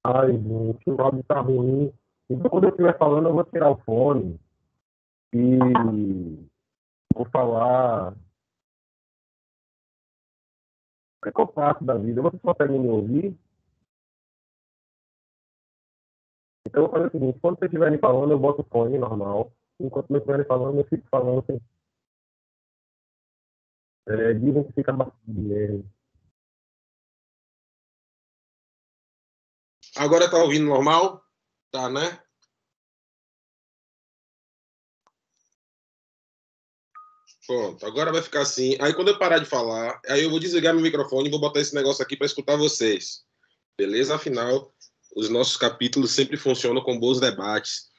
Ai, gente, o áudio tá ruim. Então, quando eu estiver falando, eu vou tirar o fone e vou falar. O que é que eu faço da vida? Vocês conseguem me ouvir? Então, eu vou fazer o seguinte: quando vocês estiverem falando, eu boto o fone normal. Enquanto não estiverem falando, eu fico falando sem. Dizem que fica bastante mesmo. Agora tá ouvindo normal? Tá, né? Pronto, agora vai ficar assim. Aí quando eu parar de falar, aí eu vou desligar meu microfone e vou botar esse negócio aqui para escutar vocês. Beleza? Afinal, os nossos capítulos sempre funcionam com bons debates.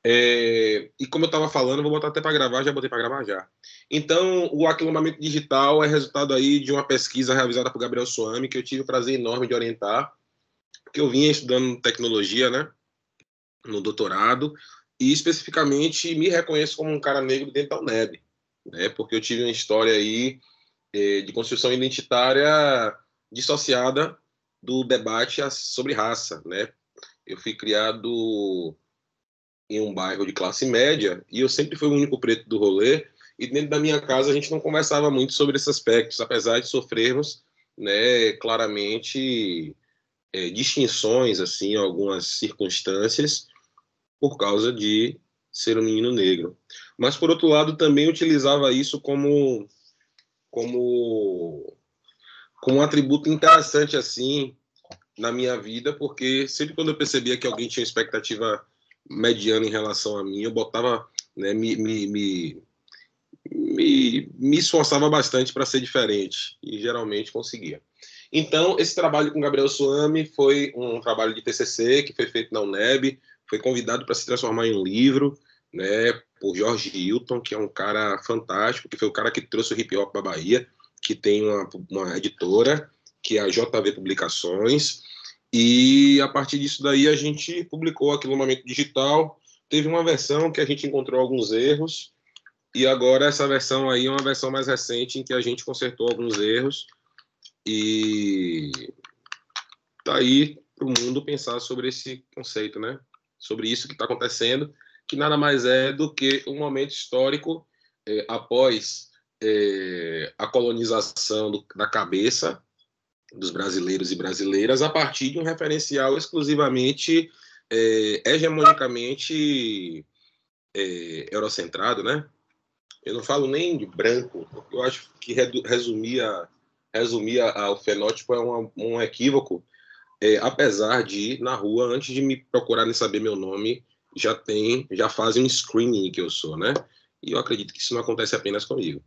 E como eu estava falando, eu vou botar até para gravar, já botei para gravar já. Então, o aquilombamento digital é resultado aí de uma pesquisa realizada por Gabriel Soami, que eu tive o prazer enorme de orientar, porque eu vinha estudando tecnologia, né, no doutorado, e especificamente me reconheço como um cara negro dentro da UNEB, né, porque eu tive uma história aí de construção identitária dissociada do debate sobre raça, né. Eu fui criado em um bairro de classe média e eu sempre fui o único preto do rolê, e dentro da minha casa a gente não conversava muito sobre esses aspectos, apesar de sofrermos, né, claramente distinções assim, em algumas circunstâncias por causa de ser um menino negro. Mas por outro lado também utilizava isso como como um atributo interessante assim na minha vida, porque sempre quando eu percebia que alguém tinha expectativa mediana em relação a mim, eu botava, né, me esforçava bastante para ser diferente e geralmente conseguia. Então, esse trabalho com Gabriel Soami foi um trabalho de TCC que foi feito na UNEB, foi convidado para se transformar em um livro, né, por Jorge Hilton, que é um cara fantástico, que foi o cara que trouxe o hip hop para a Bahia, que tem uma editora, que é a JV Publicações, e a partir disso daí a gente publicou aquilo no Momento Digital. Teve uma versão que a gente encontrou alguns erros, e agora essa versão aí é uma versão mais recente em que a gente consertou alguns erros e tá aí para o mundo pensar sobre esse conceito, né? Sobre isso que está acontecendo, que nada mais é do que um momento histórico após a colonização da cabeça dos brasileiros e brasileiras a partir de um referencial exclusivamente hegemonicamente eurocentrado, né? Eu não falo nem de branco, eu acho que resumia ao fenótipo é um equívoco, apesar de, na rua, antes de me procurarem saber meu nome, já fazem um screening que eu sou, né? E eu acredito que isso não acontece apenas comigo.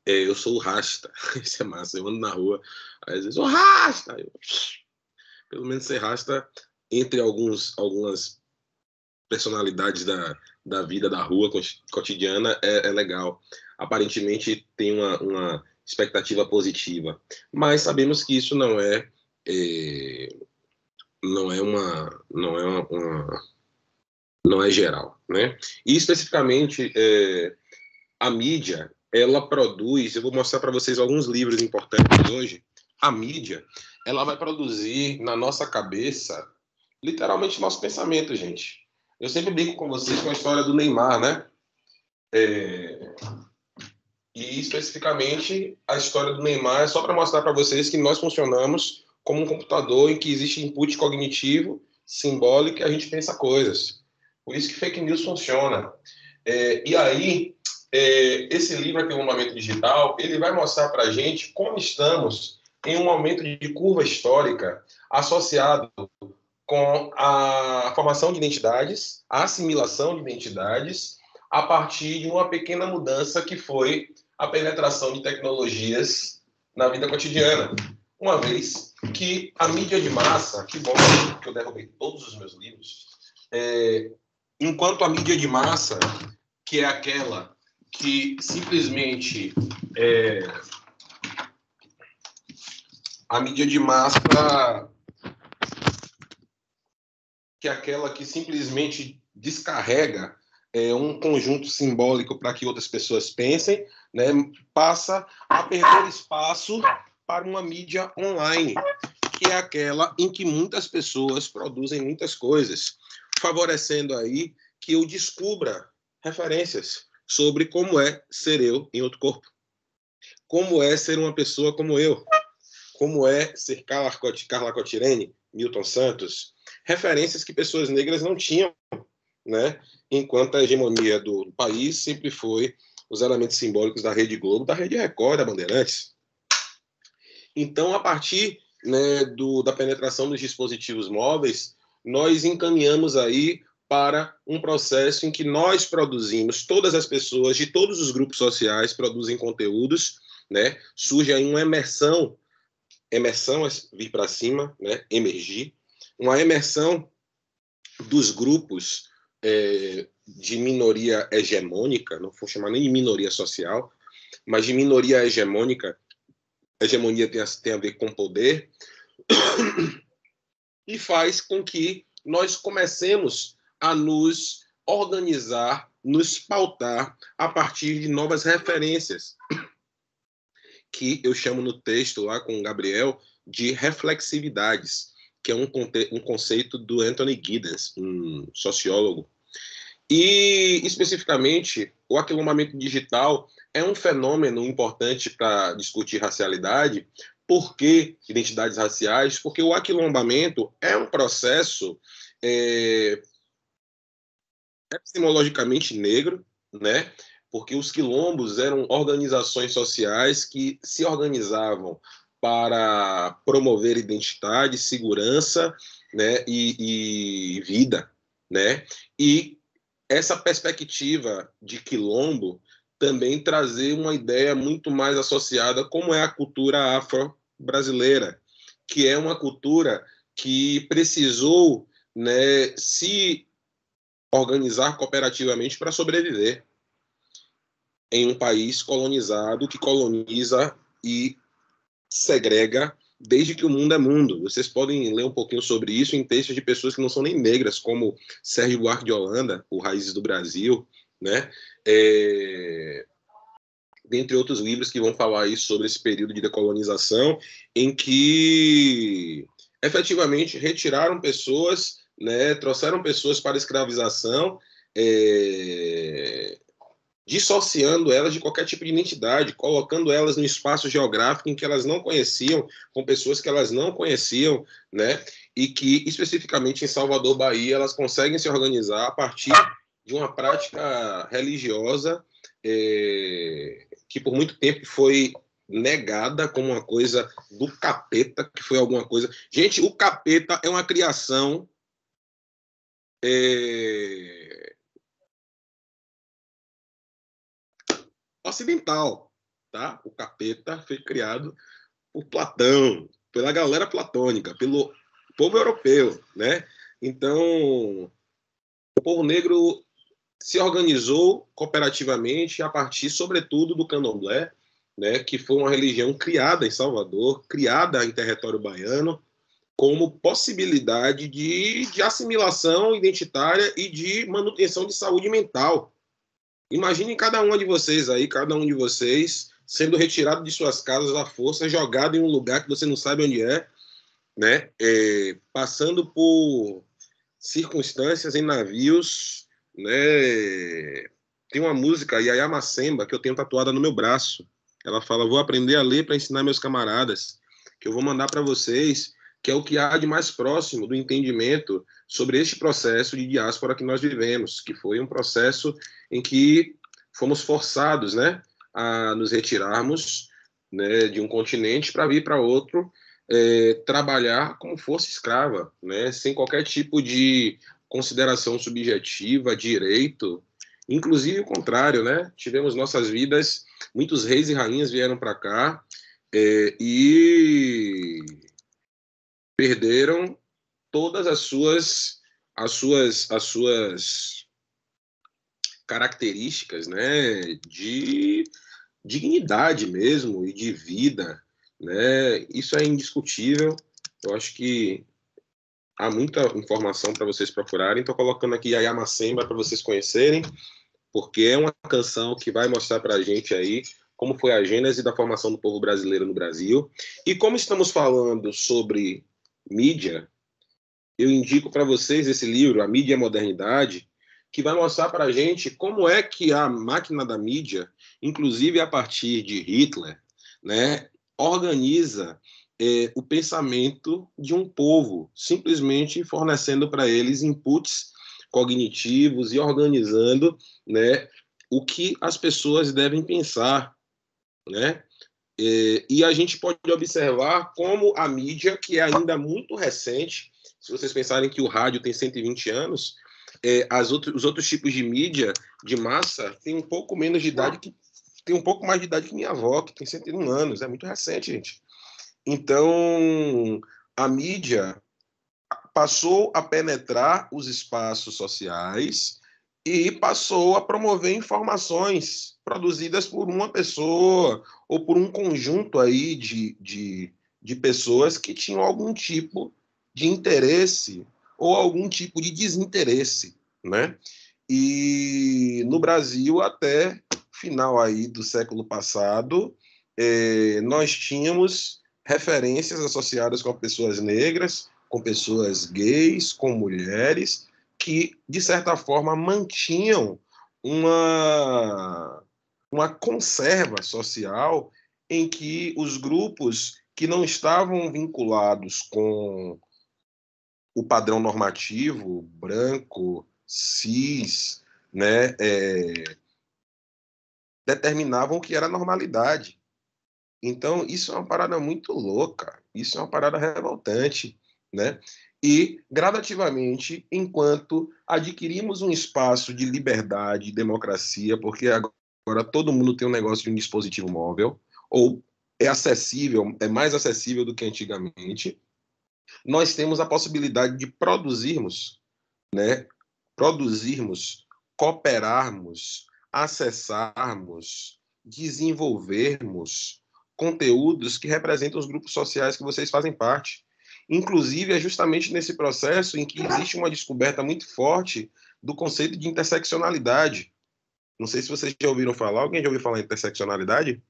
Eu sou o Rasta, isso é massa, eu ando na rua, às vezes, o Rasta! Pelo menos ser Rasta, entre algumas personalidades da vida da rua cotidiana é legal. Aparentemente tem uma expectativa positiva, mas sabemos que isso não é geral, né? E especificamente a mídia, ela produz, eu vou mostrar para vocês alguns livros importantes hoje. A mídia, ela vai produzir na nossa cabeça literalmente nosso pensamento, gente. Eu sempre brinco com vocês com a história do Neymar, né? E especificamente a história do Neymar é só para mostrar para vocês que nós funcionamos como um computador em que existe input cognitivo, simbólico, e a gente pensa coisas. Por isso que fake news funciona. E aí, esse livro aqui, O Momento Digital, ele vai mostrar para a gente como estamos em um momento de curva histórica associado com a formação de identidades, a assimilação de identidades, a partir de uma pequena mudança que foi a penetração de tecnologias na vida cotidiana. Uma vez que a mídia de massa, que bom que eu derrubei todos os meus livros, enquanto a mídia de massa, que é aquela que simplesmente a mídia de massa que é aquela que simplesmente descarrega um conjunto simbólico para que outras pessoas pensem, né, passa a perder espaço para uma mídia online, que é aquela em que muitas pessoas produzem muitas coisas, favorecendo aí que eu descubra referências sobre como é ser eu em outro corpo, como é ser uma pessoa como eu, como é ser Carla Cotirene, Milton Santos, referências que pessoas negras não tinham, né? Enquanto a hegemonia do país sempre foi os elementos simbólicos da Rede Globo, da Rede Record, da Bandeirantes. Então, a partir, né, da penetração dos dispositivos móveis, nós encaminhamos aí para um processo em que nós produzimos, todas as pessoas de todos os grupos sociais produzem conteúdos, né? Surge aí uma emersão é vir para cima, né? Emergir, uma emersão dos grupos de minoria hegemônica, não vou chamar nem de minoria social, mas de minoria hegemônica. Hegemonia tem a ver com poder, e faz com que nós comecemos a nos organizar, nos pautar a partir de novas referências, que eu chamo no texto lá com o Gabriel de reflexividades, que é um conceito do Anthony Giddens, um sociólogo. E, especificamente, o aquilombamento digital é um fenômeno importante para discutir racialidade. Por que identidades raciais? Porque o aquilombamento é um processo epistemologicamente negro, né? Porque os quilombos eram organizações sociais que se organizavam para promover identidade, segurança, né? e vida, né? E essa perspectiva de quilombo também trazer uma ideia muito mais associada como é a cultura afro-brasileira, que é uma cultura que precisou, né, se organizar cooperativamente para sobreviver em um país colonizado que coloniza e segrega desde que o mundo é mundo. Vocês podem ler um pouquinho sobre isso em textos de pessoas que não são nem negras, como Sérgio Buarque de Holanda, o Raízes do Brasil, né? Dentre outros livros que vão falar aí sobre esse período de decolonização, em que efetivamente retiraram pessoas, né, trouxeram pessoas para a escravização, dissociando elas de qualquer tipo de identidade, colocando elas no espaço geográfico em que elas não conheciam, com pessoas que elas não conheciam, né? E que, especificamente em Salvador, Bahia, elas conseguem se organizar a partir de uma prática religiosa que por muito tempo foi negada como uma coisa do capeta, que foi alguma coisa... Gente, o capeta é uma criação ocidental, tá? O capeta foi criado por Platão, pela galera platônica, pelo povo europeu, né? Então, o povo negro se organizou cooperativamente a partir, sobretudo, do candomblé, né? Que foi uma religião criada em Salvador, criada em território baiano, como possibilidade de assimilação identitária e de manutenção de saúde mental. Imaginem cada uma de vocês aí, cada um de vocês, sendo retirado de suas casas à força, jogado em um lugar que você não sabe onde é, né? Passando por circunstâncias em navios, né? Tem uma música, Yaya Macemba, que eu tenho tatuada no meu braço. Ela fala: vou aprender a ler para ensinar meus camaradas, que eu vou mandar para vocês, que é o que há de mais próximo do entendimento sobre este processo de diáspora que nós vivemos, que foi um processo em que fomos forçados, né, a nos retirarmos, né, de um continente para vir para outro, trabalhar como força escrava, né, sem qualquer tipo de consideração subjetiva, direito, inclusive o contrário, né? Tivemos nossas vidas, muitos reis e rainhas vieram para cá e perderam todas as suas características, né, de dignidade mesmo e de vida, né? Isso é indiscutível. Eu acho que há muita informação para vocês procurarem. Estou colocando aqui Yaya Macemba para vocês conhecerem, porque é uma canção que vai mostrar para a gente aí como foi a gênese da formação do povo brasileiro no Brasil. E como estamos falando sobre mídia, eu indico para vocês esse livro, A Mídia e a Modernidade, que vai mostrar para a gente como é que a máquina da mídia, inclusive a partir de Hitler, né, organiza o pensamento de um povo, simplesmente fornecendo para eles inputs cognitivos e organizando, né, o que as pessoas devem pensar, né? E a gente pode observar como a mídia, que é ainda muito recente, se vocês pensarem que o rádio tem 120 anos, os outros tipos de mídia de massa têm um pouco menos de idade, tem um pouco mais de idade que minha avó, que tem 101 anos, é muito recente, gente. Então, a mídia passou a penetrar os espaços sociais e passou a promover informações produzidas por uma pessoa ou por um conjunto aí de pessoas que tinham algum tipo de interesse ou algum tipo de desinteresse, né? E no Brasil, até final aí do século passado, nós tínhamos referências associadas com pessoas negras, com pessoas gays, com mulheres, que, de certa forma, mantinham uma conserva social em que os grupos que não estavam vinculados com o padrão normativo, branco, cis, né, determinavam o que era normalidade. Então, isso é uma parada muito louca, isso é uma parada revoltante, né? E, gradativamente, enquanto adquirimos um espaço de liberdade e democracia, porque agora todo mundo tem um negócio de um dispositivo móvel, ou é acessível, é mais acessível do que antigamente, nós temos a possibilidade de produzirmos, né? Produzirmos, cooperarmos, acessarmos, desenvolvermos conteúdos que representam os grupos sociais que vocês fazem parte. Inclusive, é justamente nesse processo em que existe uma descoberta muito forte do conceito de interseccionalidade. Não sei se vocês já ouviram falar. Alguém já ouviu falar em interseccionalidade?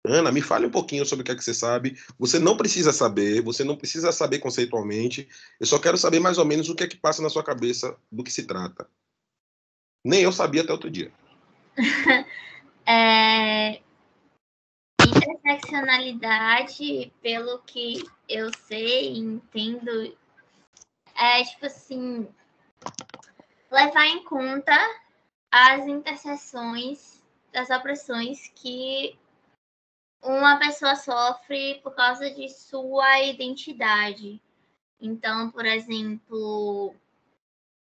Ana, me fale um pouquinho sobre o que é que você sabe. Você não precisa saber, você não precisa saber conceitualmente. Eu só quero saber mais ou menos o que é que passa na sua cabeça do que se trata. Nem eu sabia até outro dia. Interseccionalidade, pelo que eu sei e entendo, é tipo assim, levar em conta as interseções das opressões que uma pessoa sofre por causa de sua identidade. Então, por exemplo,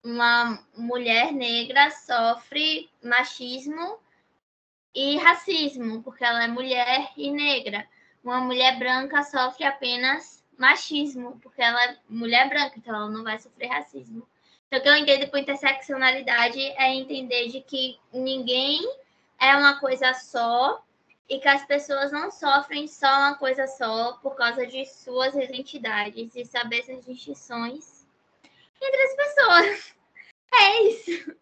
uma mulher negra sofre machismo e racismo, porque ela é mulher e negra. Uma mulher branca sofre apenas machismo, porque ela é mulher branca, então ela não vai sofrer racismo. Então, o que eu entendo por interseccionalidade é entender de que ninguém é uma coisa só e que as pessoas não sofrem só uma coisa só por causa de suas identidades e saber essas distinções entre as pessoas. É isso.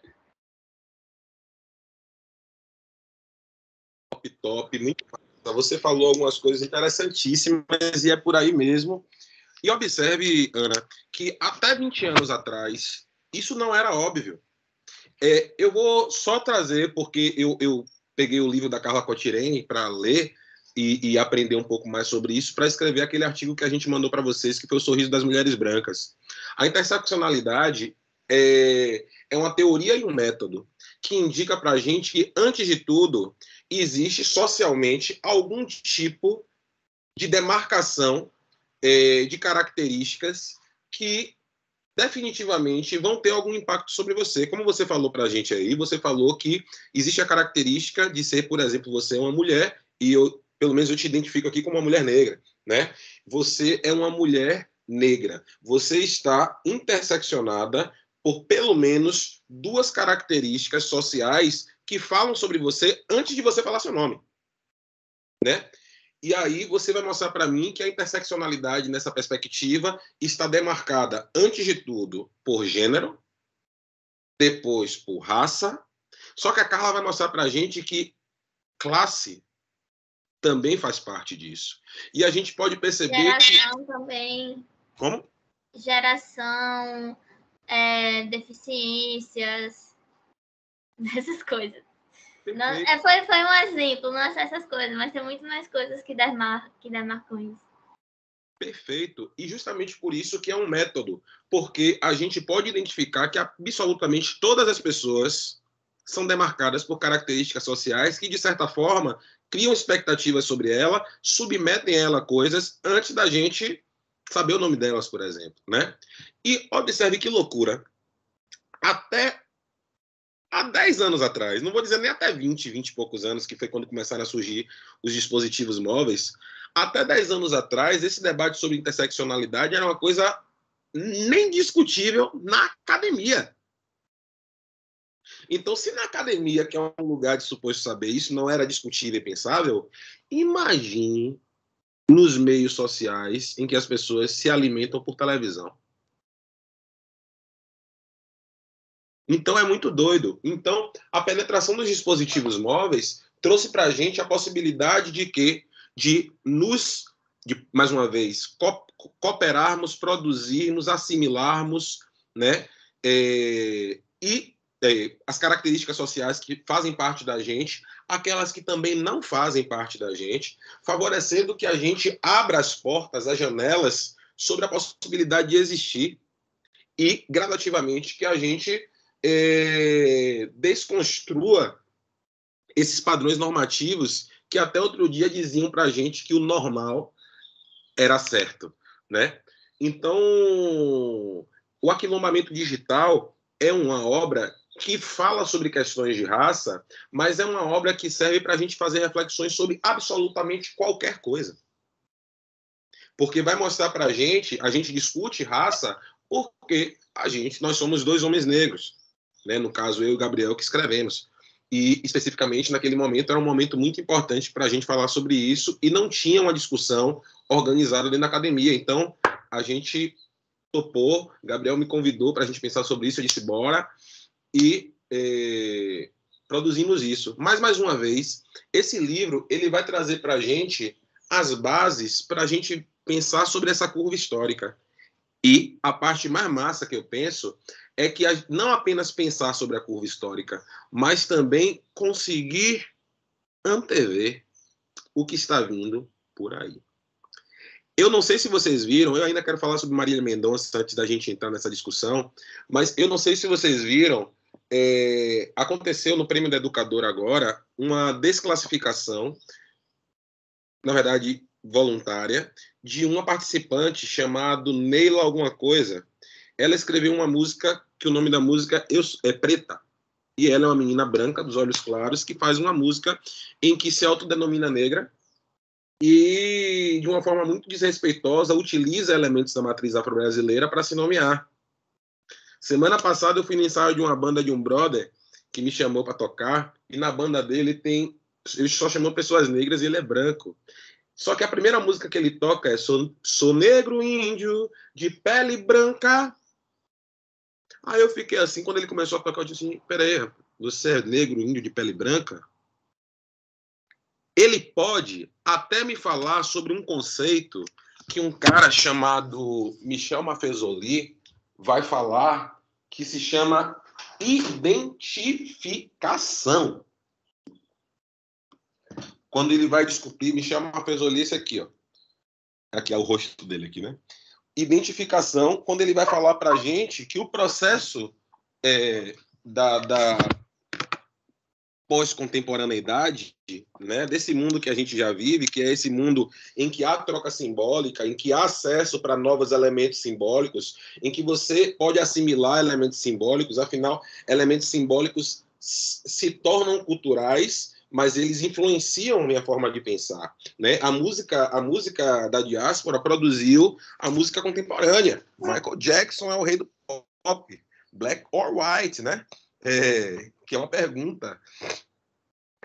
Top, muito massa. Você falou algumas coisas interessantíssimas e é por aí mesmo. E observe, Ana, que até 20 anos atrás, isso não era óbvio. Eu vou só trazer, porque eu peguei o livro da Carla Cotirene para ler e aprender um pouco mais sobre isso, para escrever aquele artigo que a gente mandou para vocês, que foi o Sorriso das Mulheres Brancas. A interseccionalidade é uma teoria e um método que indica para a gente que, antes de tudo, existe socialmente algum tipo de demarcação de características que definitivamente vão ter algum impacto sobre você. Como você falou para a gente aí, você falou que existe a característica de ser, por exemplo, você é uma mulher, e eu, pelo menos eu te identifico aqui como uma mulher negra, né? Você é uma mulher negra. Você está interseccionada por pelo menos duas características sociais que falam sobre você antes de você falar seu nome, né? E aí você vai mostrar para mim que a interseccionalidade nessa perspectiva está demarcada, antes de tudo, por gênero, depois por raça. Só que a Carla vai mostrar para a gente que classe também faz parte disso. E a gente pode perceber geração também. Como? Geração, deficiências, essas coisas. Não, foi um exemplo, não é só essas coisas, mas tem muito mais coisas que demarcam isso. Perfeito. E justamente por isso que é um método, porque a gente pode identificar que absolutamente todas as pessoas são demarcadas por características sociais que, de certa forma, criam expectativas sobre ela, submetem ela a coisas antes da gente saber o nome delas, por exemplo, né? E observe que loucura. Até há 10 anos atrás, não vou dizer nem até 20 e poucos anos, que foi quando começaram a surgir os dispositivos móveis, até 10 anos atrás, esse debate sobre interseccionalidade era uma coisa nem discutível na academia. Então, se na academia, que é um lugar de suposto saber, isso não era discutível e pensável, imagine nos meios sociais em que as pessoas se alimentam por televisão. Então, é muito doido. Então, a penetração dos dispositivos móveis trouxe para a gente a possibilidade de quê? Mais uma vez, cooperarmos, produzirmos, assimilarmos, né? As características sociais que fazem parte da gente, aquelas que também não fazem parte da gente, favorecendo que a gente abra as portas, as janelas, sobre a possibilidade de existir e, gradativamente, que a gente desconstrua esses padrões normativos que até outro dia diziam para a gente que o normal era certo, né? Então, o aquilombamento digital é uma obra que fala sobre questões de raça, mas é uma obra que serve para a gente fazer reflexões sobre absolutamente qualquer coisa. Porque vai mostrar para a gente discute raça porque nós somos dois homens negros, né? No caso, eu e o Gabriel que escrevemos. E, especificamente, naquele momento, era um momento muito importante para a gente falar sobre isso e não tinha uma discussão organizada dentro da academia. Então, a gente topou, Gabriel me convidou para a gente pensar sobre isso, eu disse, bora, e produzimos isso. Mas, mais uma vez, esse livro ele vai trazer para a gente as bases para a gente pensar sobre essa curva histórica. E a parte mais massa que eu penso é que não apenas pensar sobre a curva histórica, mas também conseguir antever o que está vindo por aí. Eu não sei se vocês viram, eu ainda quero falar sobre Marília Mendonça antes da gente entrar nessa discussão, mas eu não sei se vocês viram, aconteceu no Prêmio do Educador agora uma desclassificação, na verdade voluntária, de uma participante chamada Neila alguma coisa. Ela escreveu uma música que o nome da música é Preta. E ela é uma menina branca, dos olhos claros, que faz uma música em que se autodenomina negra e, de uma forma muito desrespeitosa, utiliza elementos da matriz afro-brasileira para se nomear. Semana passada eu fui no ensaio de uma banda de um brother que me chamou para tocar, e na banda dele ele só chamou pessoas negras e ele é branco. Só que a primeira música que ele toca é Sou negro índio, de pele branca. Aí eu fiquei assim, quando ele começou a tocar, eu disse assim, peraí, você é negro índio de pele branca? Ele pode até me falar sobre um conceito que um cara chamado Michel Maffezoli vai falar, que se chama identificação. Quando ele vai discutir, Michel Maffezoli, esse aqui, ó. Aqui é o rosto dele aqui, né? Identificação, quando ele vai falar para a gente que o processo da pós-contemporaneidade, né, desse mundo que a gente já vive, que é esse mundo em que há troca simbólica, em que há acesso para novos elementos simbólicos, em que você pode assimilar elementos simbólicos, afinal, elementos simbólicos se tornam culturais, mas eles influenciam a minha forma de pensar, né? A música da diáspora produziu a música contemporânea. Michael Jackson é o rei do pop, black or white, né? Que é uma pergunta.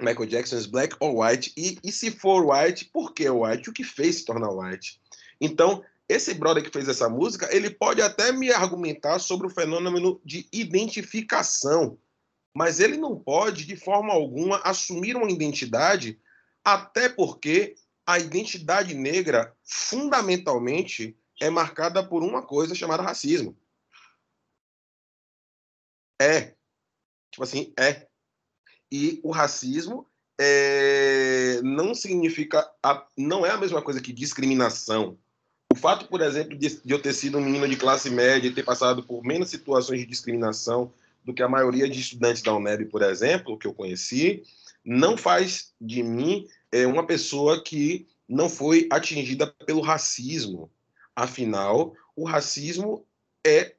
Michael Jackson é black or white? E se for white, por que white? O que fez se tornar white? Então, esse brother que fez essa música, ele pode até me argumentar sobre o fenômeno de identificação, mas ele não pode, de forma alguma, assumir uma identidade, até porque a identidade negra, fundamentalmente, é marcada por uma coisa chamada racismo. Tipo assim, E o racismo não significa, não é a mesma coisa que discriminação. O fato, por exemplo, de eu ter sido um menino de classe média e ter passado por menos situações de discriminação do que a maioria de estudantes da UNEB, por exemplo, que eu conheci, não faz de mim uma pessoa que não foi atingida pelo racismo. Afinal, o racismo é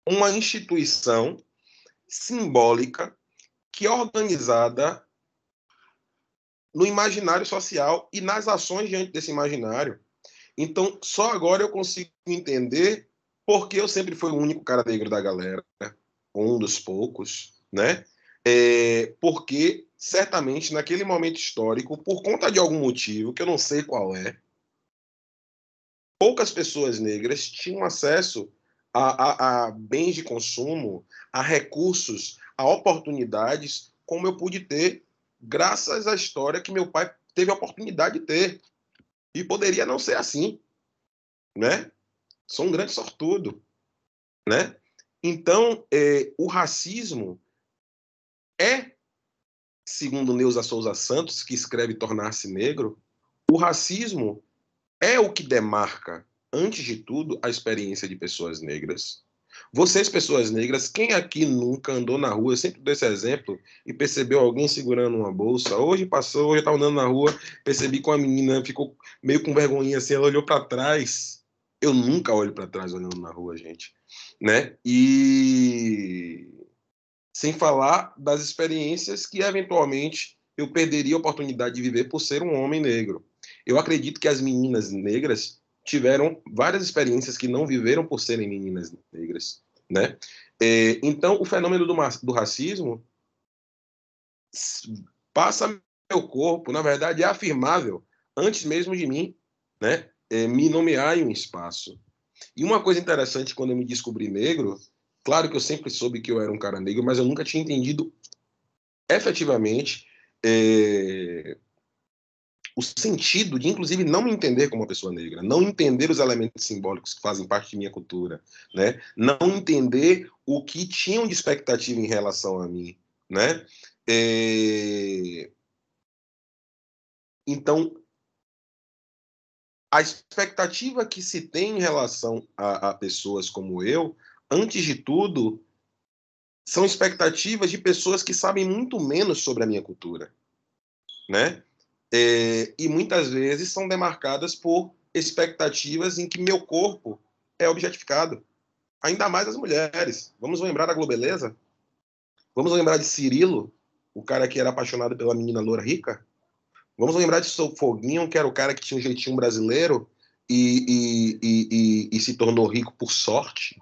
uma instituição simbólica que é organizada no imaginário social e nas ações diante desse imaginário. Então, só agora eu consigo entender por que eu sempre fui o único cara negro da galera, né? Um dos poucos, né? Porque, certamente, naquele momento histórico, por conta de algum motivo, que eu não sei qual é, poucas pessoas negras tinham acesso a bens de consumo, a recursos, a oportunidades, como eu pude ter, graças à história que meu pai teve a oportunidade de ter. E poderia não ser assim, né? Sou um grande sortudo, né? Então, o racismo é, segundo Neuza Souza Santos, que escreve Tornar-se Negro, o racismo é o que demarca, antes de tudo, a experiência de pessoas negras. Vocês, pessoas negras, quem aqui nunca andou na rua, eu sempre dou esse exemplo, e percebeu alguém segurando uma bolsa? Hoje passou, hoje eu estava andando na rua, percebi que uma menina ficou meio com vergonhinha assim, ela olhou para trás. Eu nunca olho para trás olhando na rua, gente. Né? E sem falar das experiências que, eventualmente, eu perderia a oportunidade de viver por ser um homem negro. Eu acredito que as meninas negras tiveram várias experiências que não viveram por serem meninas negras, né? Então, o fenômeno do racismo passa meu corpo, na verdade, é afirmável, antes mesmo de mim, né? Me nomear em um espaço. E uma coisa interessante, quando eu me descobri negro, claro que eu sempre soube que eu era um cara negro, mas eu nunca tinha entendido efetivamente o sentido de, inclusive, não me entender como uma pessoa negra, não entender os elementos simbólicos que fazem parte de minha cultura, né? Não entender o que tinham de expectativa em relação a mim, né? Então, a expectativa que se tem em relação a pessoas como eu, antes de tudo, são expectativas de pessoas que sabem muito menos sobre a minha cultura, né? E muitas vezes são demarcadas por expectativas em que meu corpo é objetificado. Ainda mais as mulheres. Vamos lembrar da Globeleza? Vamos lembrar de Cirilo, o cara que era apaixonado pela menina loura rica? Vamos lembrar de Foguinho, que era o cara que tinha um jeitinho brasileiro e se tornou rico por sorte?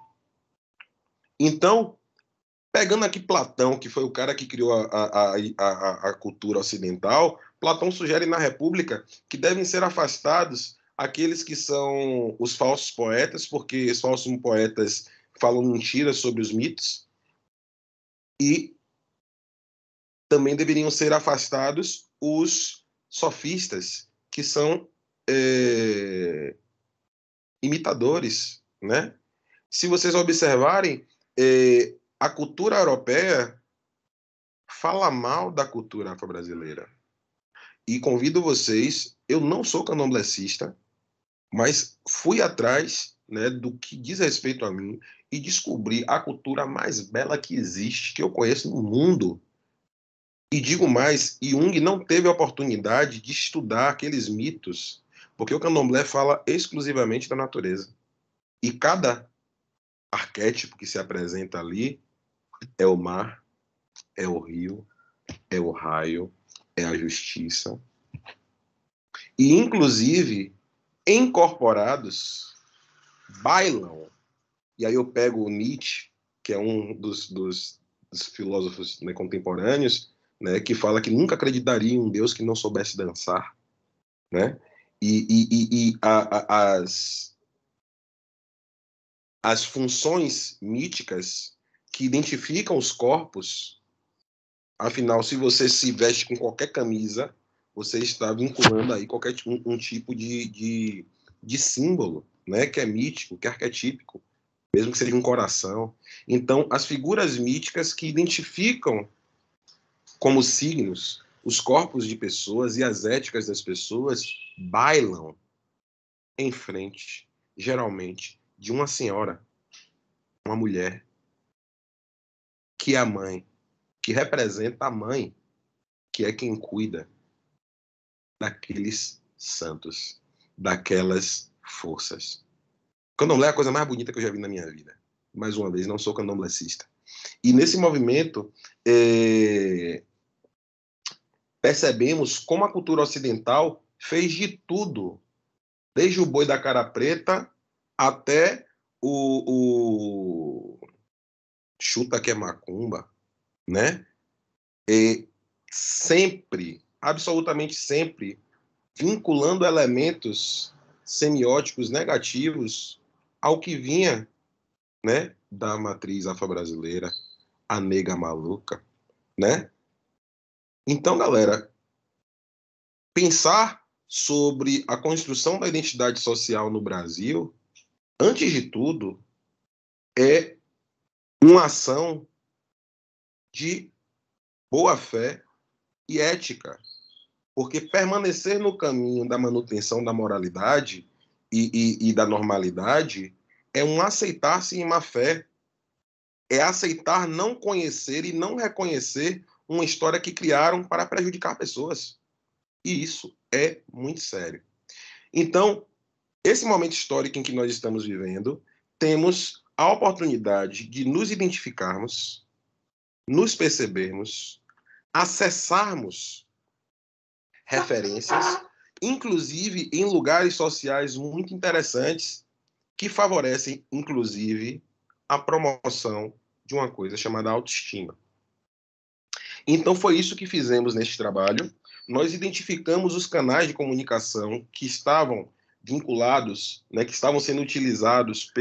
Então, pegando aqui Platão, que foi o cara que criou a cultura ocidental, Platão sugere na República que devem ser afastados aqueles que são os falsos poetas, porque os falsos poetas falam mentiras sobre os mitos, e também deveriam ser afastados os sofistas, que são imitadores, né? Se vocês observarem, a cultura europeia fala mal da cultura afro-brasileira. E convido vocês, eu não sou candomblessista, mas fui atrás, né, do que diz respeito a mim e descobri a cultura mais bela que existe, que eu conheço no mundo. E digo mais, Jung não teve a oportunidade de estudar aqueles mitos, porque o candomblé fala exclusivamente da natureza. E cada arquétipo que se apresenta ali é o mar, é o rio, é o raio, é a justiça. E, inclusive, incorporados, bailam. E aí eu pego o Nietzsche, que é um dos filósofos, né, contemporâneos, né, que fala que nunca acreditaria em um Deus que não soubesse dançar, né? As funções míticas que identificam os corpos. Afinal, se você se veste com qualquer camisa, você está vinculando aí qualquer um tipo de símbolo, né, que é mítico, que é arquetípico, mesmo que seja um coração. Então, as figuras míticas que identificam como signos os corpos de pessoas e as éticas das pessoas bailam em frente, geralmente, de uma senhora, uma mulher, que é a mãe, que representa a mãe, que é quem cuida daqueles santos, daquelas forças. Candomblé é a coisa mais bonita que eu já vi na minha vida. Mais uma vez, não sou candomblessista. E nesse movimento, percebemos como a cultura ocidental fez de tudo, desde o boi da cara preta até o chuta que é macumba, né? E sempre, absolutamente sempre, vinculando elementos semióticos negativos ao que vinha, né, da matriz afro-brasileira, a nega maluca, né? Então, galera, pensar sobre a construção da identidade social no Brasil, antes de tudo, é uma ação de boa-fé e ética, porque permanecer no caminho da manutenção da moralidade e da normalidade é um aceitar-se em má fé, é aceitar não conhecer e não reconhecer uma história que criaram para prejudicar pessoas. E isso é muito sério. Então, esse momento histórico em que nós estamos vivendo, temos a oportunidade de nos identificarmos, nos percebermos, acessarmos referências, inclusive em lugares sociais muito interessantes que favorecem, inclusive, a promoção de uma coisa chamada autoestima. Então, foi isso que fizemos neste trabalho. Nós identificamos os canais de comunicação que estavam vinculados, né, que estavam sendo utilizados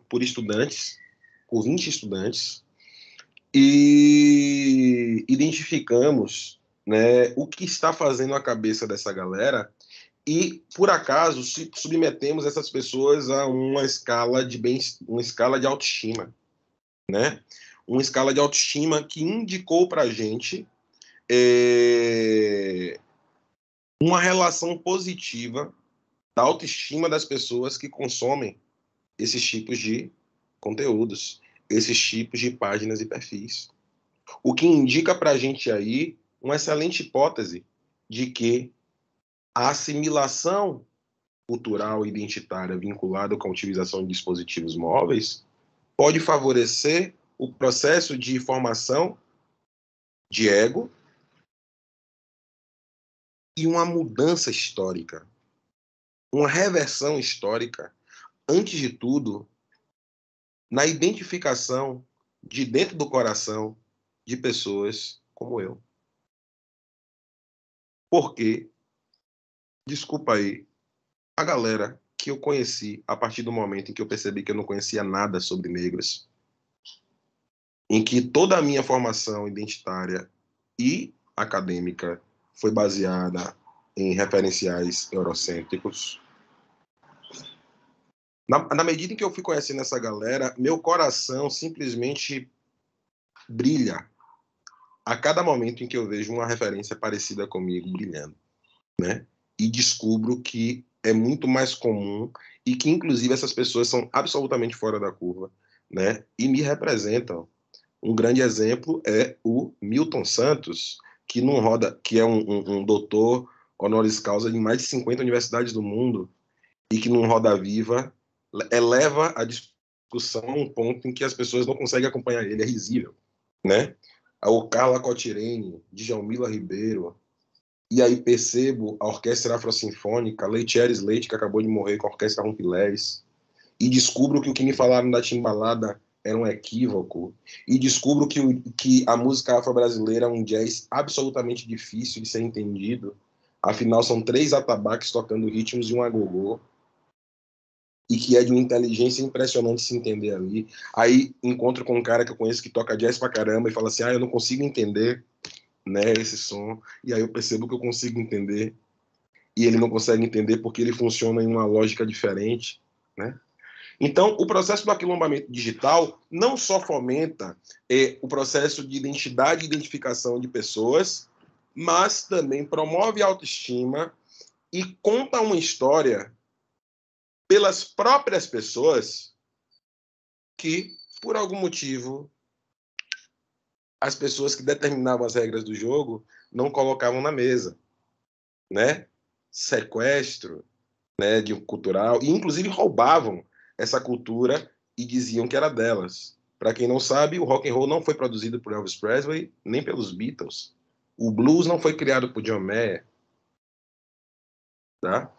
por estudantes, por 20 estudantes, e identificamos, né, o que está fazendo a cabeça dessa galera e, por acaso, submetemos essas pessoas a uma escala de autoestima, né? Uma escala de autoestima que indicou para a gente uma relação positiva da autoestima das pessoas que consomem esses tipos de conteúdos, esses tipos de páginas e perfis. O que indica para a gente aí uma excelente hipótese de que a assimilação cultural e identitária vinculada com a utilização de dispositivos móveis pode favorecer o processo de formação de ego e uma mudança histórica, uma reversão histórica, antes de tudo, na identificação de dentro do coração de pessoas como eu. Porque, desculpa aí, a galera que eu conheci a partir do momento em que eu percebi que eu não conhecia nada sobre negros, em que toda a minha formação identitária e acadêmica foi baseada em referenciais eurocêntricos. Na medida em que eu fui conhecendo essa galera, meu coração simplesmente brilha a cada momento em que eu vejo uma referência parecida comigo brilhando, né? E descubro que é muito mais comum e que, inclusive, essas pessoas são absolutamente fora da curva, né? E me representam. Um grande exemplo é o Milton Santos, que é um doutor honoris causa de mais de 50 universidades do mundo e que num Roda Viva eleva a discussão a um ponto em que as pessoas não conseguem acompanhar ele, é risível, né? O Carla Cotirene, Djalmila Ribeiro, e aí percebo a Orquestra Afrosinfônica, Leitieres Leite, que acabou de morrer com a Orquestra Rumpilés, e descubro que o que me falaram da timbalada era um equívoco, e descubro que a música afro-brasileira é um jazz absolutamente difícil de ser entendido, afinal são 3 atabaques tocando ritmos de um agogô. e que é de uma inteligência impressionante se entender ali. Aí encontro com um cara que eu conheço que toca jazz pra caramba e fala assim, eu não consigo entender, né, esse som. E aí eu percebo que eu consigo entender e ele não consegue entender porque ele funciona em uma lógica diferente, né? Então, o processo do aquilombamento digital não só fomenta o processo de identidade e identificação de pessoas, mas também promove a autoestima e conta uma história pelas próprias pessoas que, por algum motivo, as pessoas que determinavam as regras do jogo não colocavam na mesa, né? Sequestro, né, de um cultural, e inclusive roubavam essa cultura e diziam que era delas. Para quem não sabe, o rock and roll não foi produzido por Elvis Presley, nem pelos Beatles. O blues não foi criado por John Mayer, tá?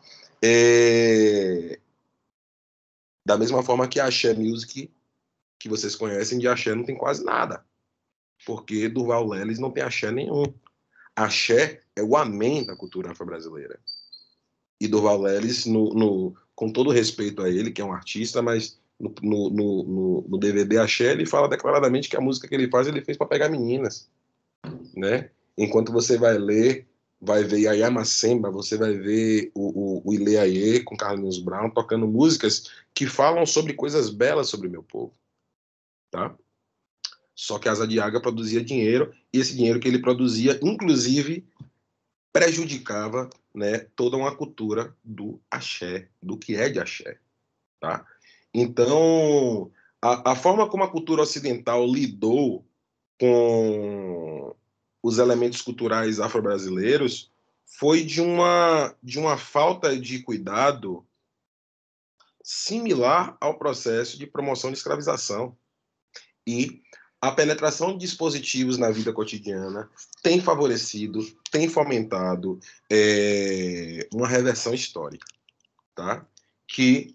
Da mesma forma que a Axé Music, que vocês conhecem, de axé não tem quase nada, porque Durval Lelis não tem axé nenhum. Axé é o amém da cultura afro-brasileira. E Durval Lelis, com todo respeito a ele, que é um artista, mas no DVD Axé, ele fala declaradamente que a música que ele faz, ele fez para pegar meninas, né? Enquanto você vai ler, vai ver Yaya Macemba, você vai ver o Ile Aie com Carlinhos Brown tocando músicas que falam sobre coisas belas sobre o meu povo, tá? Só que a Asa de Águia produzia dinheiro, e esse dinheiro que ele produzia, inclusive, prejudicava, né, toda uma cultura do axé, do que é de axé, tá? Então, a forma como a cultura ocidental lidou com os elementos culturais afro-brasileiros foi de uma falta de cuidado similar ao processo de promoção de escravização. E a penetração de dispositivos na vida cotidiana tem favorecido, tem fomentado uma reversão histórica, tá? Que,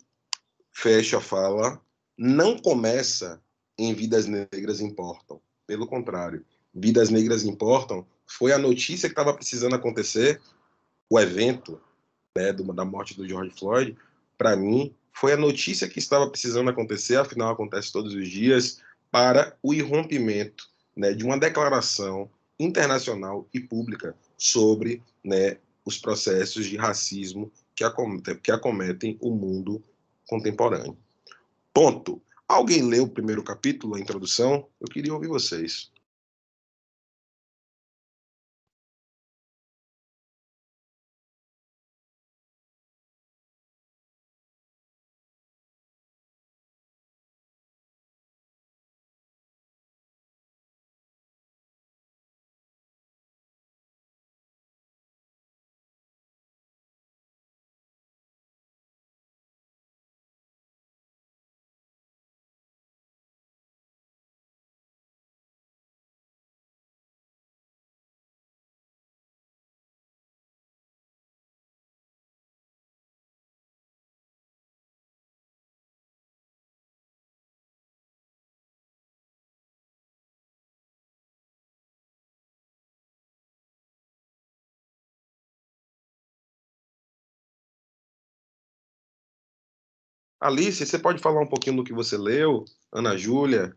fecha a fala, não começa em Vidas Negras Importam. Pelo contrário, Vidas Negras Importam foi a notícia que estava precisando acontecer, o evento, né, da morte do George Floyd, para mim, foi a notícia que estava precisando acontecer, afinal acontece todos os dias, para o irrompimento, né, de uma declaração internacional e pública sobre, né, os processos de racismo que acometem o mundo contemporâneo. Ponto. Alguém leu o primeiro capítulo, a introdução? Eu queria ouvir vocês. Alice, você pode falar um pouquinho do que você leu? Ana Júlia,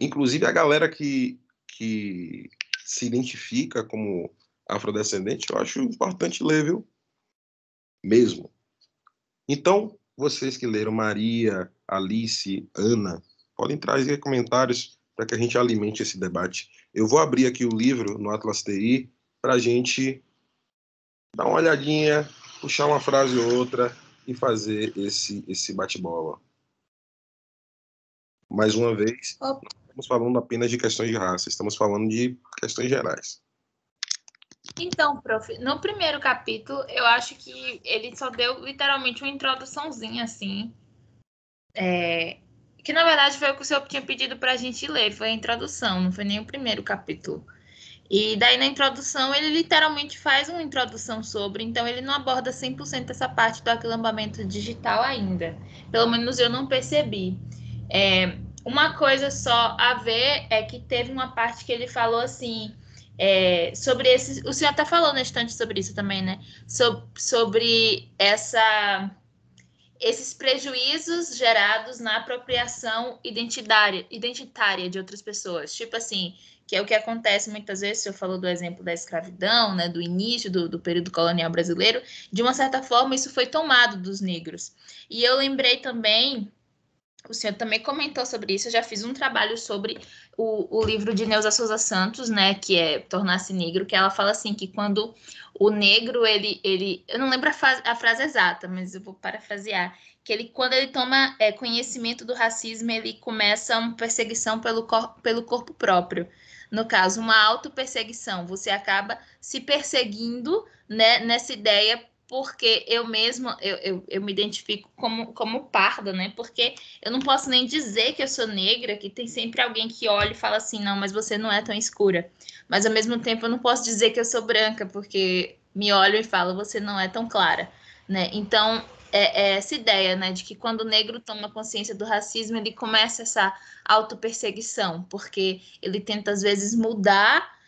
inclusive a galera que se identifica como afrodescendente, eu acho importante ler, viu? Mesmo. Então, vocês que leram, Maria, Alice, Ana, podem trazer comentários para que a gente alimente esse debate. Eu vou abrir aqui o livro no Atlas TI para a gente dar uma olhadinha, puxar uma frase ou outra e fazer esse bate-bola. Mais uma vez, não estamos falando apenas de questões de raça, estamos falando de questões gerais. Então, prof, no primeiro capítulo, eu acho que ele só deu literalmente uma introduçãozinha, assim, que na verdade foi o que o senhor tinha pedido para a gente ler, foi a introdução, não foi nem o primeiro capítulo. E daí na introdução ele literalmente faz uma introdução sobre, então ele não aborda 100% essa parte do aquilombamento digital ainda. Pelo menos eu não percebi. Uma coisa só a ver é que teve uma parte que ele falou assim, sobre esse... O senhor até falou na estante sobre isso também, né? Sobre esses prejuízos gerados na apropriação identitária de outras pessoas. Tipo assim, que é o que acontece muitas vezes, eu falo do exemplo da escravidão, né, do início do período colonial brasileiro, de uma certa forma isso foi tomado dos negros. E eu lembrei também, o senhor também comentou sobre isso, eu já fiz um trabalho sobre o livro de Neuza Souza Santos, né, que é Tornar-se Negro, que ela fala assim, que quando o negro, eu não lembro a frase exata, mas eu vou parafrasear, que quando ele toma conhecimento do racismo, ele começa uma perseguição pelo corpo próprio. No caso, uma autoperseguição, você acaba se perseguindo, né, nessa ideia, porque eu mesma, eu me identifico como parda, né, porque eu não posso nem dizer que eu sou negra, que tem sempre alguém que olha e fala assim, não, mas você não é tão escura. Mas, ao mesmo tempo, eu não posso dizer que eu sou branca, porque me olham e falam, você não é tão clara, né? Então, é essa ideia, né, de que quando o negro toma consciência do racismo, ele começa essa autoperseguição, porque ele tenta, às vezes, mudar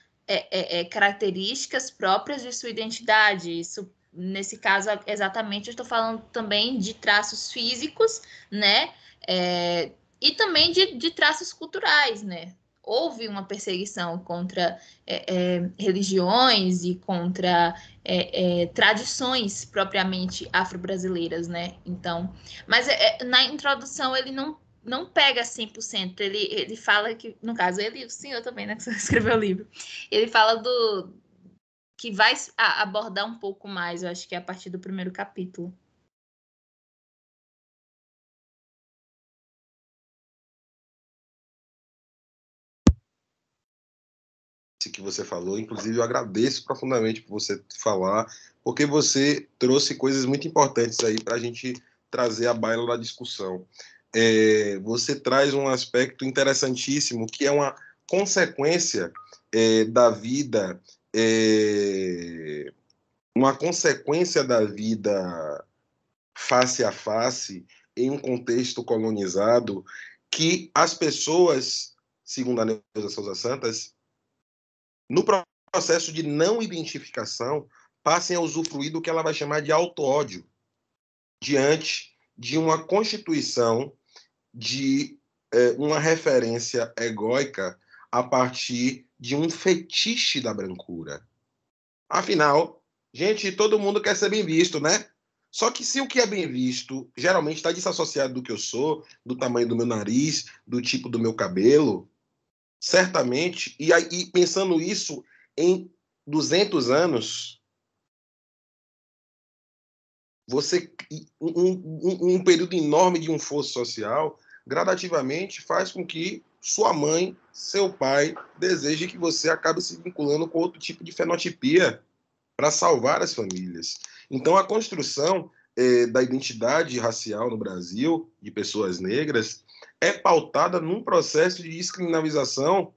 características próprias de sua identidade. Isso, nesse caso, exatamente, eu estou falando também de traços físicos, né? E também de traços culturais, né? Houve uma perseguição contra religiões e contra tradições propriamente afro-brasileiras, né? Então, mas na introdução ele não pega 100%, ele fala que, no caso, o senhor também, né, que você escreveu o livro, ele fala que vai abordar um pouco mais, eu acho que é a partir do primeiro capítulo. Que você falou, inclusive eu agradeço profundamente por você falar, porque você trouxe coisas muito importantes aí para a gente trazer à baila da discussão. Você traz um aspecto interessantíssimo, que é uma consequência da vida, uma consequência da vida face a face, em um contexto colonizado, que as pessoas, segundo a Neuza Souza Santos, no processo de não identificação, passem a usufruir do que ela vai chamar de auto-ódio, diante de uma constituição de uma referência egóica a partir de um fetiche da brancura. Afinal, gente, todo mundo quer ser bem visto, né? Só que se o que é bem visto geralmente está desassociado do que eu sou, do tamanho do meu nariz, do tipo do meu cabelo, certamente, e pensando isso em 200 anos, um período enorme de um fosso social, gradativamente faz com que sua mãe, seu pai, deseje que você acabe se vinculando com outro tipo de fenotipia para salvar as famílias. Então, a construção da identidade racial no Brasil, de pessoas negras, é pautada num processo de descriminalização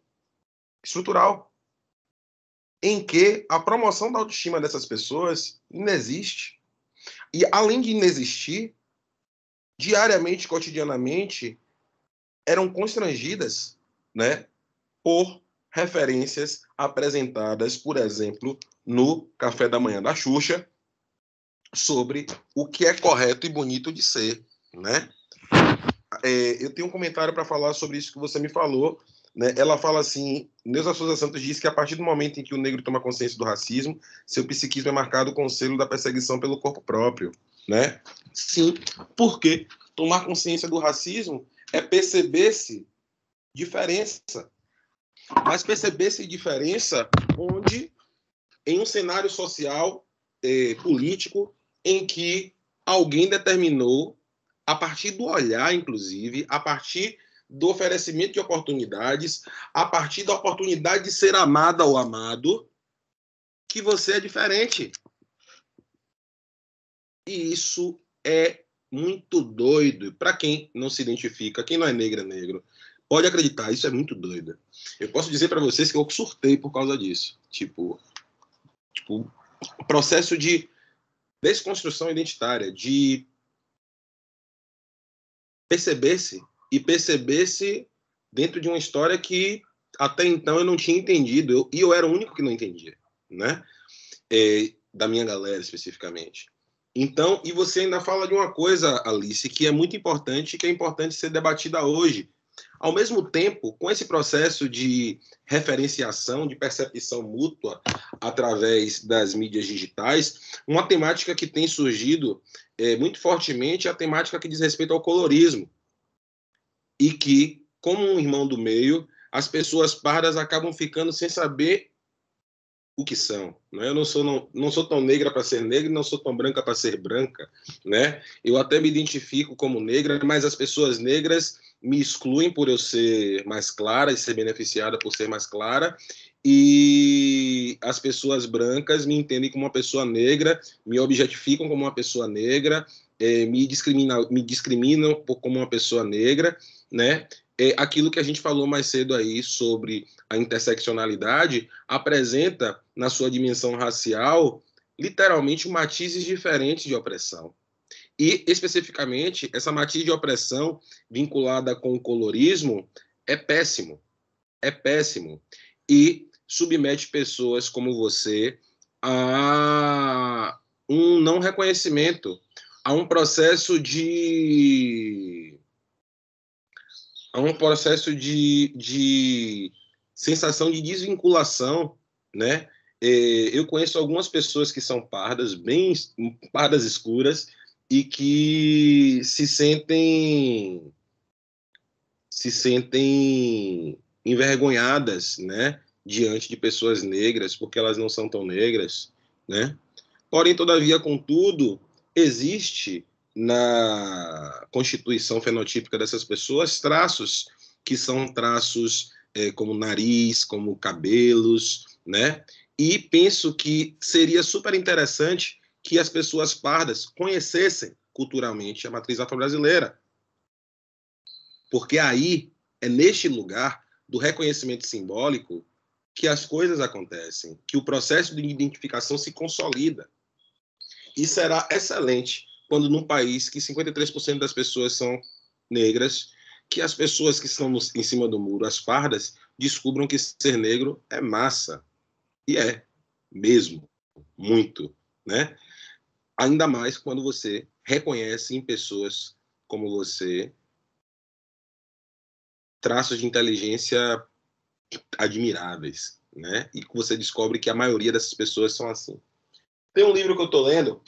estrutural, em que a promoção da autoestima dessas pessoas inexiste. E, além de inexistir, diariamente, cotidianamente, eram constrangidas, né, por referências apresentadas, por exemplo, no Café da Manhã da Xuxa, sobre o que é correto e bonito de ser, né? Eu tenho um comentário para falar sobre isso que você me falou, né? Ela fala assim, Neuza Souza Santos diz que a partir do momento em que o negro toma consciência do racismo, seu psiquismo é marcado com o selo da perseguição pelo corpo próprio, né? Sim, porque tomar consciência do racismo é perceber-se diferença, mas perceber-se diferença onde, em um cenário social, político, em que alguém determinou, a partir do olhar, inclusive, a partir do oferecimento de oportunidades, a partir da oportunidade de ser amada ou amado, que você é diferente. E isso é muito doido. Para quem não se identifica, quem não é negro, é negro, pode acreditar, isso é muito doido. Eu posso dizer para vocês que eu surtei por causa disso. Tipo, o processo de desconstrução identitária, de perceber-se dentro de uma história que até então eu não tinha entendido, e eu era o único que não entendia, né? Da minha galera especificamente. Então, e você ainda fala de uma coisa, Alice, que é muito importante, que é importante ser debatida hoje. Ao mesmo tempo, com esse processo de referenciação, de percepção mútua através das mídias digitais, uma temática que tem surgido muito fortemente é a temática que diz respeito ao colorismo. E que, como um irmão do meio, as pessoas pardas acabam ficando sem saber o que são, né? Eu não sou tão negra para ser negra, não sou tão branca para ser branca, né? Eu até me identifico como negra, mas as pessoas negras me excluem por eu ser mais clara e ser beneficiada por ser mais clara, e as pessoas brancas me entendem como uma pessoa negra, me objetificam como uma pessoa negra, me discriminam como uma pessoa negra, né? Aquilo que a gente falou mais cedo aí sobre a interseccionalidade apresenta, na sua dimensão racial, literalmente matizes diferentes de opressão. E, especificamente, essa matiz de opressão vinculada com o colorismo é péssimo. É péssimo. E submete pessoas como você a um não reconhecimento, a um processo de sensação de desvinculação, né? Eu conheço algumas pessoas que são pardas, bem pardas escuras, e que se sentem envergonhadas, né? Diante de pessoas negras, porque elas não são tão negras, né? Porém, todavia, contudo, existe na constituição fenotípica dessas pessoas traços que são traços como nariz, como cabelos, né? E penso que seria super interessante que as pessoas pardas conhecessem culturalmente a matriz afro-brasileira, porque aí é neste lugar do reconhecimento simbólico que as coisas acontecem, que o processo de identificação se consolida. E será excelente quando num país que 53% das pessoas são negras, que as pessoas que estão em cima do muro, as pardas, descubram que ser negro é massa. E é mesmo, muito, né? Ainda mais quando você reconhece em pessoas como você traços de inteligência admiráveis, né? E você descobre que a maioria dessas pessoas são assim. Tem um livro que eu estou lendo,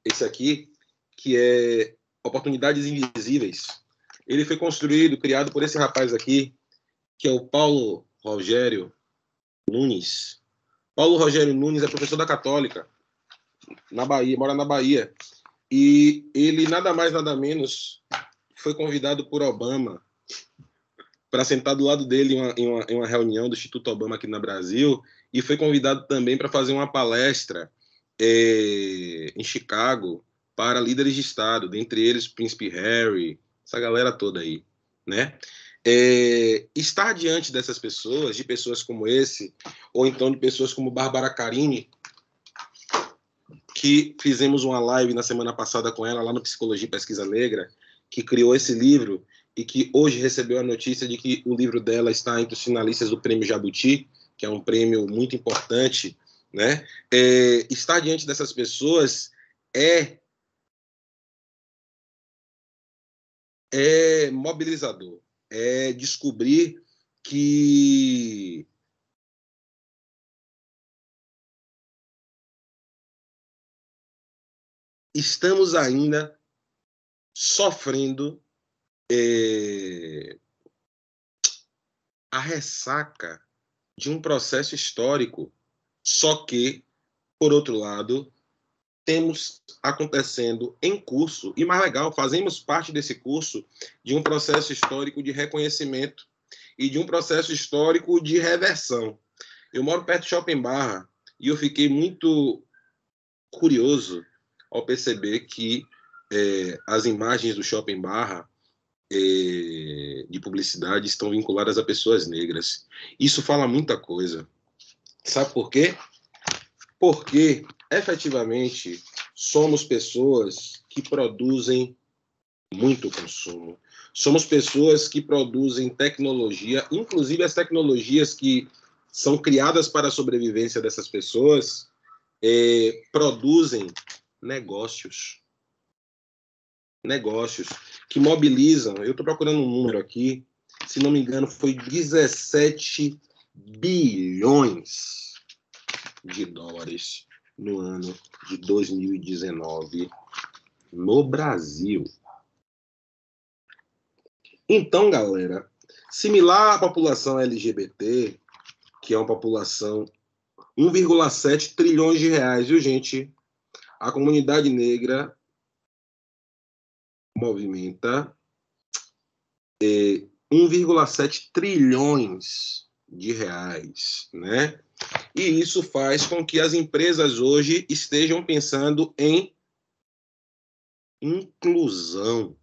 esse aqui, que é Oportunidades Invisíveis. Ele foi criado por esse rapaz aqui, que é o Paulo Rogério Nunes. Paulo Rogério Nunes é professor da Católica, na Bahia, mora na Bahia. E ele, nada mais, nada menos, foi convidado por Obama para sentar do lado dele em uma reunião do Instituto Obama aqui no Brasil, e foi convidado também para fazer uma palestra em Chicago para líderes de Estado, dentre eles o Príncipe Harry, essa galera toda aí, né? Estar diante dessas pessoas, de pessoas como esse, ou então de pessoas como Bárbara Carini, que fizemos uma live na semana passada com ela lá no Psicologia e Pesquisa Negra, que criou esse livro e que hoje recebeu a notícia de que o livro dela está entre os finalistas do Prêmio Jabuti, que é um prêmio muito importante, né? Estar diante dessas pessoas é mobilizador, é descobrir que estamos ainda sofrendo a ressaca de um processo histórico, só que, por outro lado, temos acontecendo em curso, e mais legal, fazemos parte desse curso de um processo histórico de reconhecimento e de um processo histórico de reversão. Eu moro perto de Shopping Barra e eu fiquei muito curioso ao perceber que as imagens do Shopping Barra de publicidade estão vinculadas a pessoas negras. Isso fala muita coisa. Sabe por quê? Porque, efetivamente, somos pessoas que produzem muito consumo. Somos pessoas que produzem tecnologia, inclusive as tecnologias que são criadas para a sobrevivência dessas pessoas, produzem negócios. Negócios que mobilizam, eu estou procurando um número aqui, se não me engano, foi 17 bilhões de dólares no ano de 2019 no Brasil. Então, galera, similar à população LGBT, que é uma população 1,7 trilhões de reais, viu, gente? A comunidade negra movimenta 1,7 trilhões de reais, né? E isso faz com que as empresas hoje estejam pensando em inclusão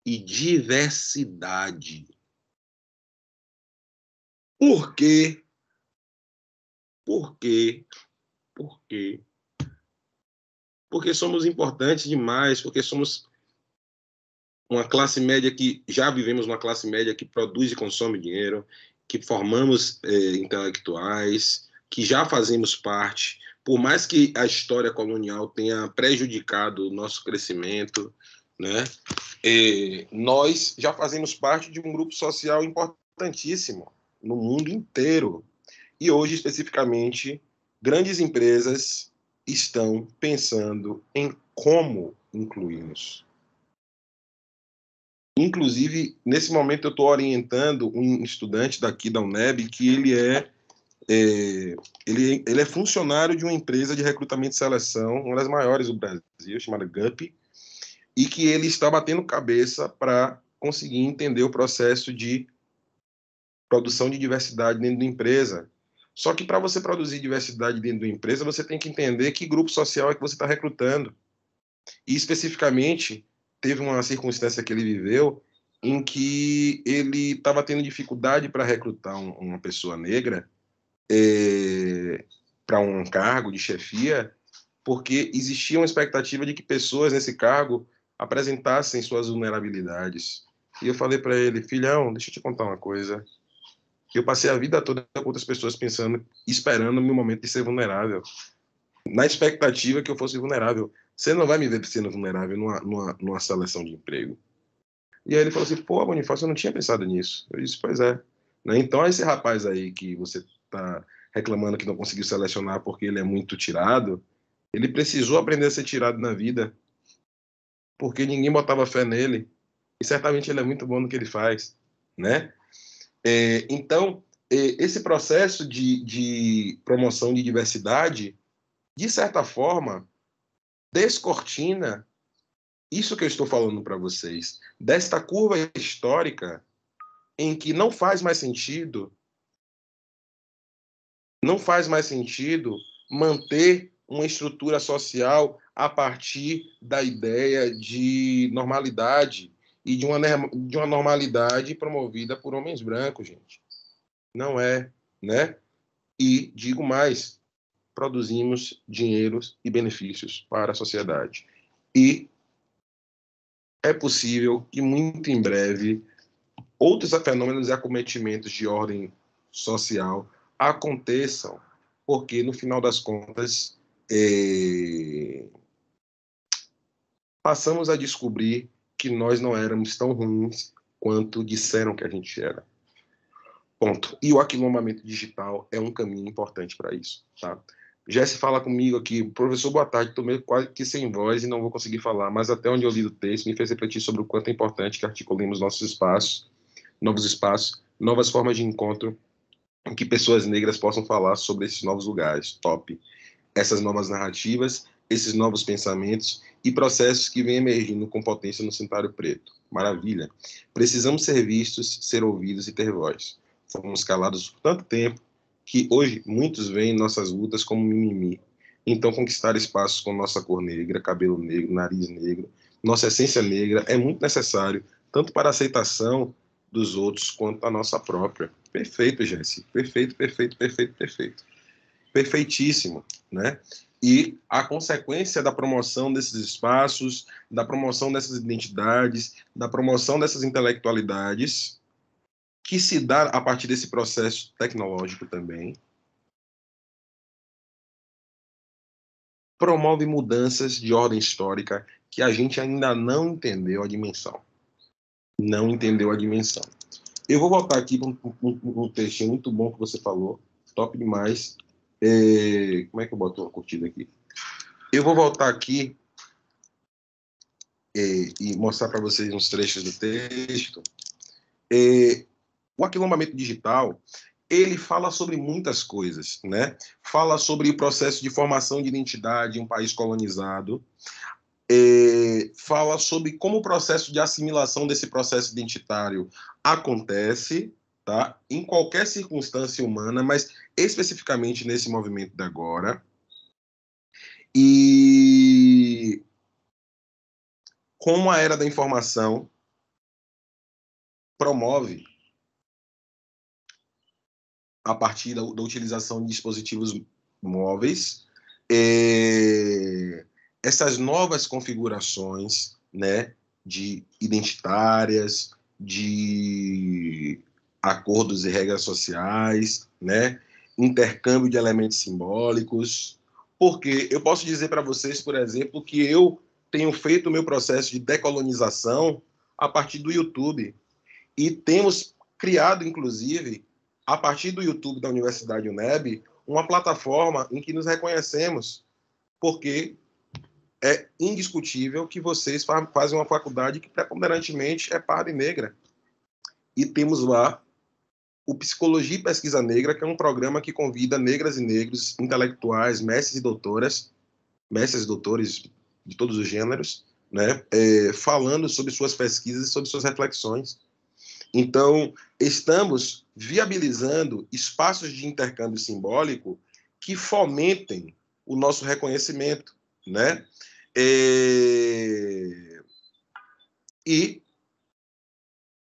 e diversidade. Por quê? Por quê? Por quê? Porque somos importantes demais, porque somos uma classe média que já vivemos uma classe média que produz e consome dinheiro, que formamos intelectuais, que já fazemos parte, por mais que a história colonial tenha prejudicado o nosso crescimento, né? Nós já fazemos parte de um grupo social importantíssimo no mundo inteiro. E hoje, especificamente, grandes empresas estão pensando em como incluí-los. Inclusive, nesse momento, eu estou orientando um estudante daqui da UNEB que ele é funcionário de uma empresa de recrutamento e seleção, uma das maiores do Brasil, chamada GUP, e que ele está batendo cabeça para conseguir entender o processo de produção de diversidade dentro da empresa. Só que para você produzir diversidade dentro da empresa, você tem que entender que grupo social é que você está recrutando. E, especificamente, teve uma circunstância que ele viveu em que ele estava tendo dificuldade para recrutar uma pessoa negra para um cargo de chefia, porque existia uma expectativa de que pessoas nesse cargo apresentassem suas vulnerabilidades. E eu falei para ele, filhão, deixa eu te contar uma coisa. Eu passei a vida toda com outras pessoas pensando, esperando o meu momento de ser vulnerável, na expectativa que eu fosse vulnerável. Você não vai me ver sendo vulnerável numa seleção de emprego. E aí ele falou assim, pô, Bonifácio, eu não tinha pensado nisso. Eu disse, pois é. Né? Então, esse rapaz aí que você está reclamando que não conseguiu selecionar porque ele é muito tirado, ele precisou aprender a ser tirado na vida, porque ninguém botava fé nele. E certamente ele é muito bom no que ele faz. Né? Então, esse processo de promoção de diversidade, de certa forma, descortina isso que eu estou falando para vocês, desta curva histórica em que não faz mais sentido manter uma estrutura social a partir da ideia de normalidade e de uma normalidade promovida por homens brancos, gente. Não é, né? E digo mais, produzimos dinheiros e benefícios para a sociedade. E é possível que muito em breve outros fenômenos e acometimentos de ordem social aconteçam, porque no final das contas passamos a descobrir que nós não éramos tão ruins quanto disseram que a gente era. Ponto. E o aquilombamento digital é um caminho importante para isso, tá? Jesse fala comigo aqui, professor, boa tarde, estou meio quase que sem voz e não vou conseguir falar, mas até onde eu li o texto me fez refletir sobre o quanto é importante que articulemos nossos espaços, novos espaços, novas formas de encontro, em que pessoas negras possam falar sobre esses novos lugares, top. Essas novas narrativas, esses novos pensamentos e processos que vêm emergindo com potência no cenário preto. Maravilha. Precisamos ser vistos, ser ouvidos e ter voz. Fomos calados por tanto tempo que hoje muitos veem nossas lutas como mimimi. Então, conquistar espaços com nossa cor negra, cabelo negro, nariz negro, nossa essência negra é muito necessário, tanto para a aceitação dos outros quanto a nossa própria. Perfeito, Jesse. Perfeito, perfeito, perfeito, perfeito. Perfeitíssimo, né? E a consequência da promoção desses espaços, da promoção dessas identidades, da promoção dessas intelectualidades, que se dá a partir desse processo tecnológico também, promove mudanças de ordem histórica que a gente ainda não entendeu a dimensão. Não entendeu a dimensão. Eu vou voltar aqui para um textinho muito bom que você falou, top demais. Como é que eu boto uma curtida aqui? Eu vou voltar aqui e mostrar para vocês uns trechos do texto. O aquilombamento digital, ele fala sobre muitas coisas, né? Fala sobre o processo de formação de identidade em um país colonizado, fala sobre como o processo de assimilação desse processo identitário acontece, tá? Em qualquer circunstância humana, mas especificamente nesse movimento de agora. E como a era da informação promove, a partir da utilização de dispositivos móveis, essas novas configurações, né, de identitárias, de acordos e regras sociais, né, intercâmbio de elementos simbólicos, porque eu posso dizer para vocês, por exemplo, que eu tenho feito o meu processo de decolonização a partir do YouTube, e temos criado, inclusive, a partir do YouTube da Universidade UNEB, uma plataforma em que nos reconhecemos, porque é indiscutível que vocês fazem uma faculdade que preponderantemente é parda e negra. E temos lá o Psicologia e Pesquisa Negra, que é um programa que convida negras e negros, intelectuais, mestres e doutores de todos os gêneros, né, falando sobre suas pesquisas e sobre suas reflexões. Então, estamos viabilizando espaços de intercâmbio simbólico que fomentem o nosso reconhecimento, né? E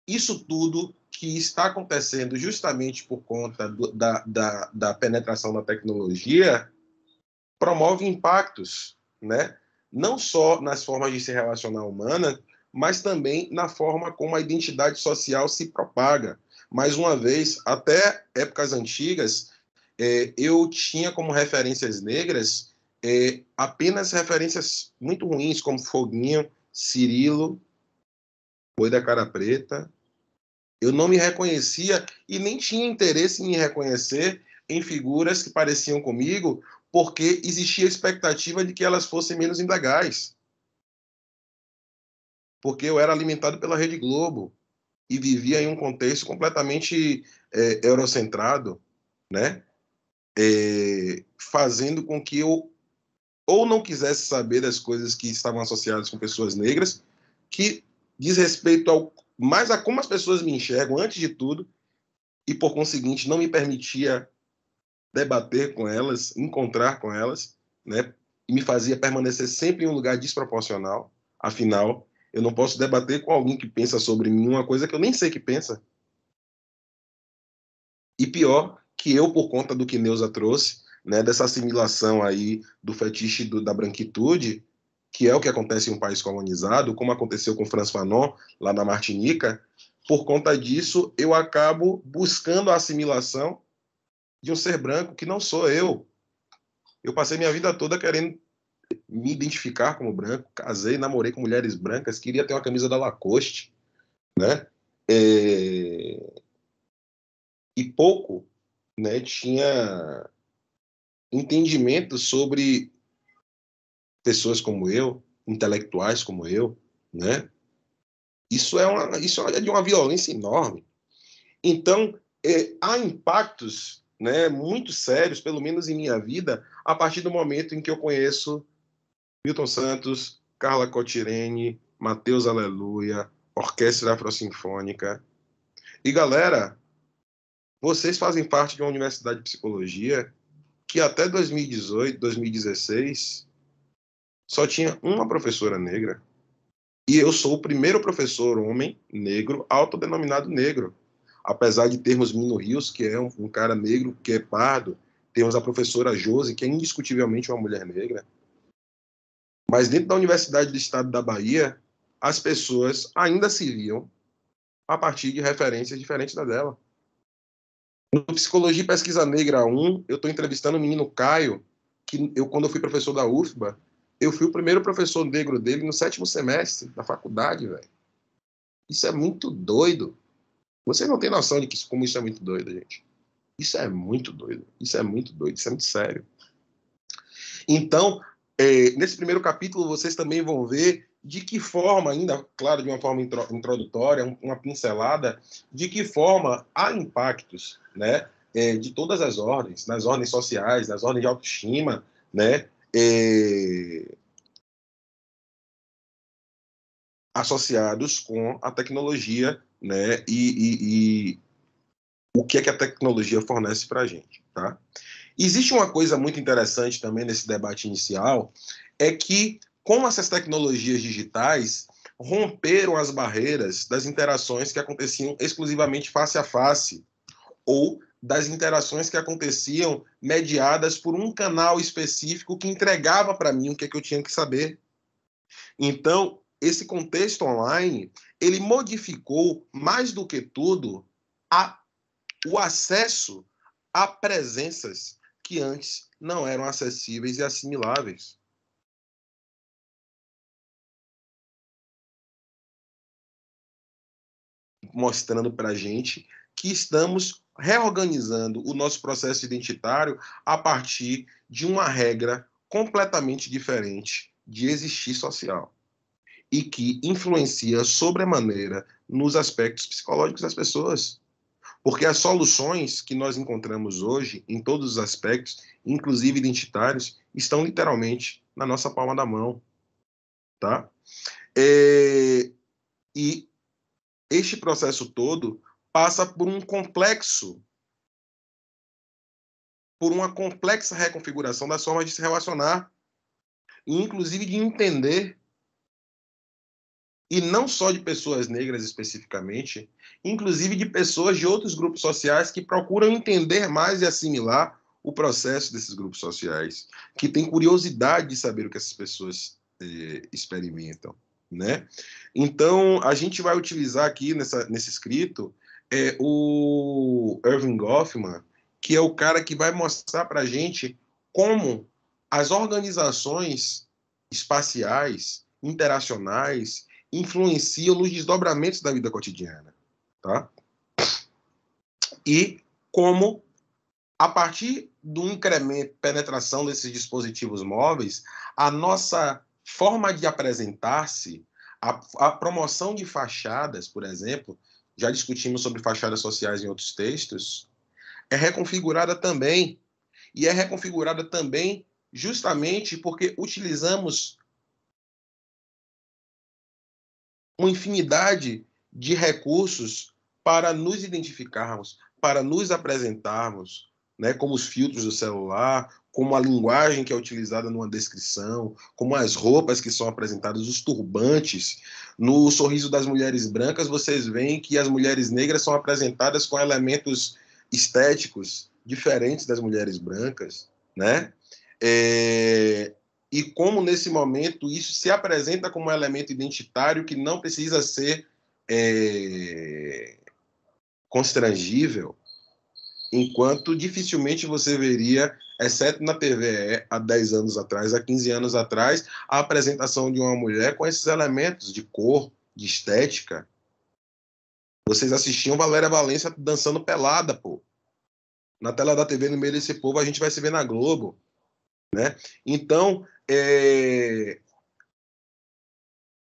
isso tudo que está acontecendo justamente por conta da penetração da tecnologia promove impactos, né? Não só nas formas de se relacionar humana, mas também na forma como a identidade social se propaga. Mais uma vez, até épocas antigas, eu tinha como referências negras apenas referências muito ruins, como Foguinho, Cirilo, Boi da Cara Preta. Eu não me reconhecia e nem tinha interesse em me reconhecer em figuras que pareciam comigo, porque existia a expectativa de que elas fossem menos indagais. Porque eu era alimentado pela Rede Globo e vivia em um contexto completamente eurocentrado, né? Fazendo com que eu ou não quisesse saber das coisas que estavam associadas com pessoas negras, que diz respeito mais a como as pessoas me enxergam, antes de tudo, e, por conseguinte, não me permitia debater com elas, encontrar com elas, né? E me fazia permanecer sempre em um lugar desproporcional. Afinal, eu não posso debater com alguém que pensa sobre mim uma coisa que eu nem sei que pensa. E pior, que eu, por conta do que Neuza trouxe, né, dessa assimilação aí do fetiche da branquitude, que é o que acontece em um país colonizado, como aconteceu com Franz Fanon, lá na Martinica, por conta disso, eu acabo buscando a assimilação de um ser branco que não sou eu. Eu passei minha vida toda querendo me identificar como branco, casei, namorei com mulheres brancas, queria ter uma camisa da Lacoste, né? E pouco, né, tinha entendimento sobre pessoas como eu, intelectuais como eu, né? Isso é de uma violência enorme. Então, há impactos, né, muito sérios, pelo menos em minha vida, a partir do momento em que eu conheço Milton Santos, Carla Cotirene, Mateus Aleluia, Orquestra Afrosinfônica. E, galera, vocês fazem parte de uma universidade de psicologia que até 2018, 2016, só tinha uma professora negra. E eu sou o primeiro professor homem negro, autodenominado negro. Apesar de termos Mino Rios, que é um cara negro, que é pardo, temos a professora Josi, que é indiscutivelmente uma mulher negra. Mas dentro da Universidade do Estado da Bahia, as pessoas ainda se viam a partir de referências diferentes da dela. No Psicologia e Pesquisa Negra 1, eu estou entrevistando o menino Caio, que quando eu fui professor da UFBA, eu fui o primeiro professor negro dele no 7º semestre da faculdade, velho. Isso é muito doido. Você não tem noção de como isso é muito doido, gente. Isso é muito doido. Isso é muito doido. Isso é muito sério. Então, nesse primeiro capítulo, vocês também vão ver de que forma, ainda, claro, de uma forma introdutória, uma pincelada, de que forma há impactos, né, de todas as ordens, nas ordens sociais, nas ordens de autoestima, né, associados com a tecnologia, né, e o que é que a tecnologia fornece para a gente, tá? Existe uma coisa muito interessante também nesse debate inicial, é que, com essas tecnologias digitais, romperam as barreiras das interações que aconteciam exclusivamente face a face, ou das interações que aconteciam mediadas por um canal específico que entregava para mim o que é que eu tinha que saber. Então, esse contexto online, ele modificou, mais do que tudo, o acesso a presenças que antes não eram acessíveis e assimiláveis. Mostrando para a gente que estamos reorganizando o nosso processo identitário a partir de uma regra completamente diferente de existir social e que influencia sobremaneira nos aspectos psicológicos das pessoas. Porque as soluções que nós encontramos hoje, em todos os aspectos, inclusive identitários, estão literalmente na nossa palma da mão. Tá? E este processo todo passa por uma complexa reconfiguração das formas de se relacionar, e inclusive de entender, e não só de pessoas negras especificamente, inclusive de pessoas de outros grupos sociais que procuram entender mais e assimilar o processo desses grupos sociais, que têm curiosidade de saber o que essas pessoas experimentam, né? Então, a gente vai utilizar aqui nesse escrito o Erving Goffman, que é o cara que vai mostrar para a gente como as organizações espaciais, interacionais, influenciam nos desdobramentos da vida cotidiana, tá? E como, a partir do incremento, penetração desses dispositivos móveis, a nossa forma de apresentar-se, a promoção de fachadas, por exemplo, já discutimos sobre fachadas sociais em outros textos, é reconfigurada também. E é reconfigurada também justamente porque utilizamos uma infinidade de recursos para nos identificarmos, para nos apresentarmos, né, como os filtros do celular, como a linguagem que é utilizada numa descrição, como as roupas que são apresentadas, os turbantes. No Sorriso das Mulheres Brancas, vocês veem que as mulheres negras são apresentadas com elementos estéticos diferentes das mulheres brancas, né? E como, nesse momento, isso se apresenta como um elemento identitário que não precisa ser constrangível, enquanto dificilmente você veria, exceto na TVE, há 10 anos atrás, há 15 anos atrás, a apresentação de uma mulher com esses elementos de cor, de estética. Vocês assistiam Valéria Valença dançando pelada, pô. Na tela da TV, no meio desse povo, a gente vai se ver na Globo, né? Então,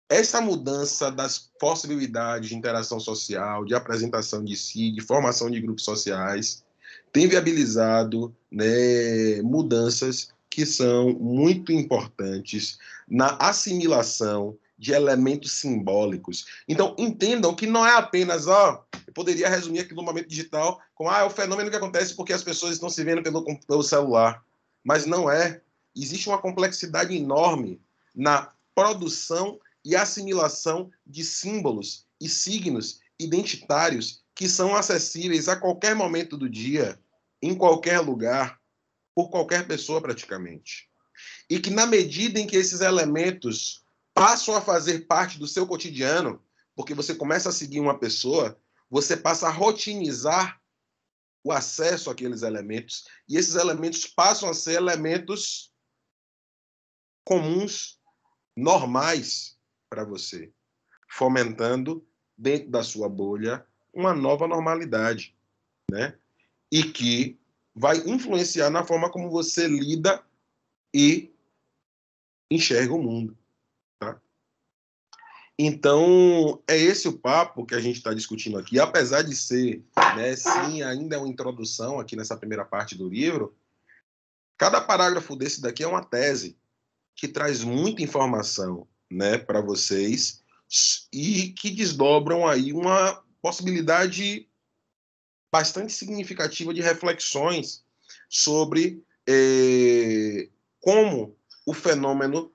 essa mudança das possibilidades de interação social, de apresentação de si, de formação de grupos sociais, tem viabilizado, né, mudanças que são muito importantes na assimilação de elementos simbólicos. Então, entendam que não é apenas, eu poderia resumir aqui no momento digital como, é o fenômeno que acontece porque as pessoas estão se vendo pelo celular. Mas não é. Existe uma complexidade enorme na produção e assimilação de símbolos e signos identitários que são acessíveis a qualquer momento do dia, em qualquer lugar, por qualquer pessoa praticamente. E que, na medida em que esses elementos passam a fazer parte do seu cotidiano, porque você começa a seguir uma pessoa, você passa a rotinizar o acesso àqueles elementos, e esses elementos passam a ser elementos comuns, normais para você, fomentando dentro da sua bolha uma nova normalidade, né? E que vai influenciar na forma como você lida e enxerga o mundo, tá? Então, é esse o papo que a gente está discutindo aqui, apesar de ser, né, sim, ainda é uma introdução aqui nessa primeira parte do livro. Cada parágrafo desse daqui é uma tese que traz muita informação, né, para vocês e que desdobram aí uma possibilidade bastante significativa de reflexões sobre como o fenômeno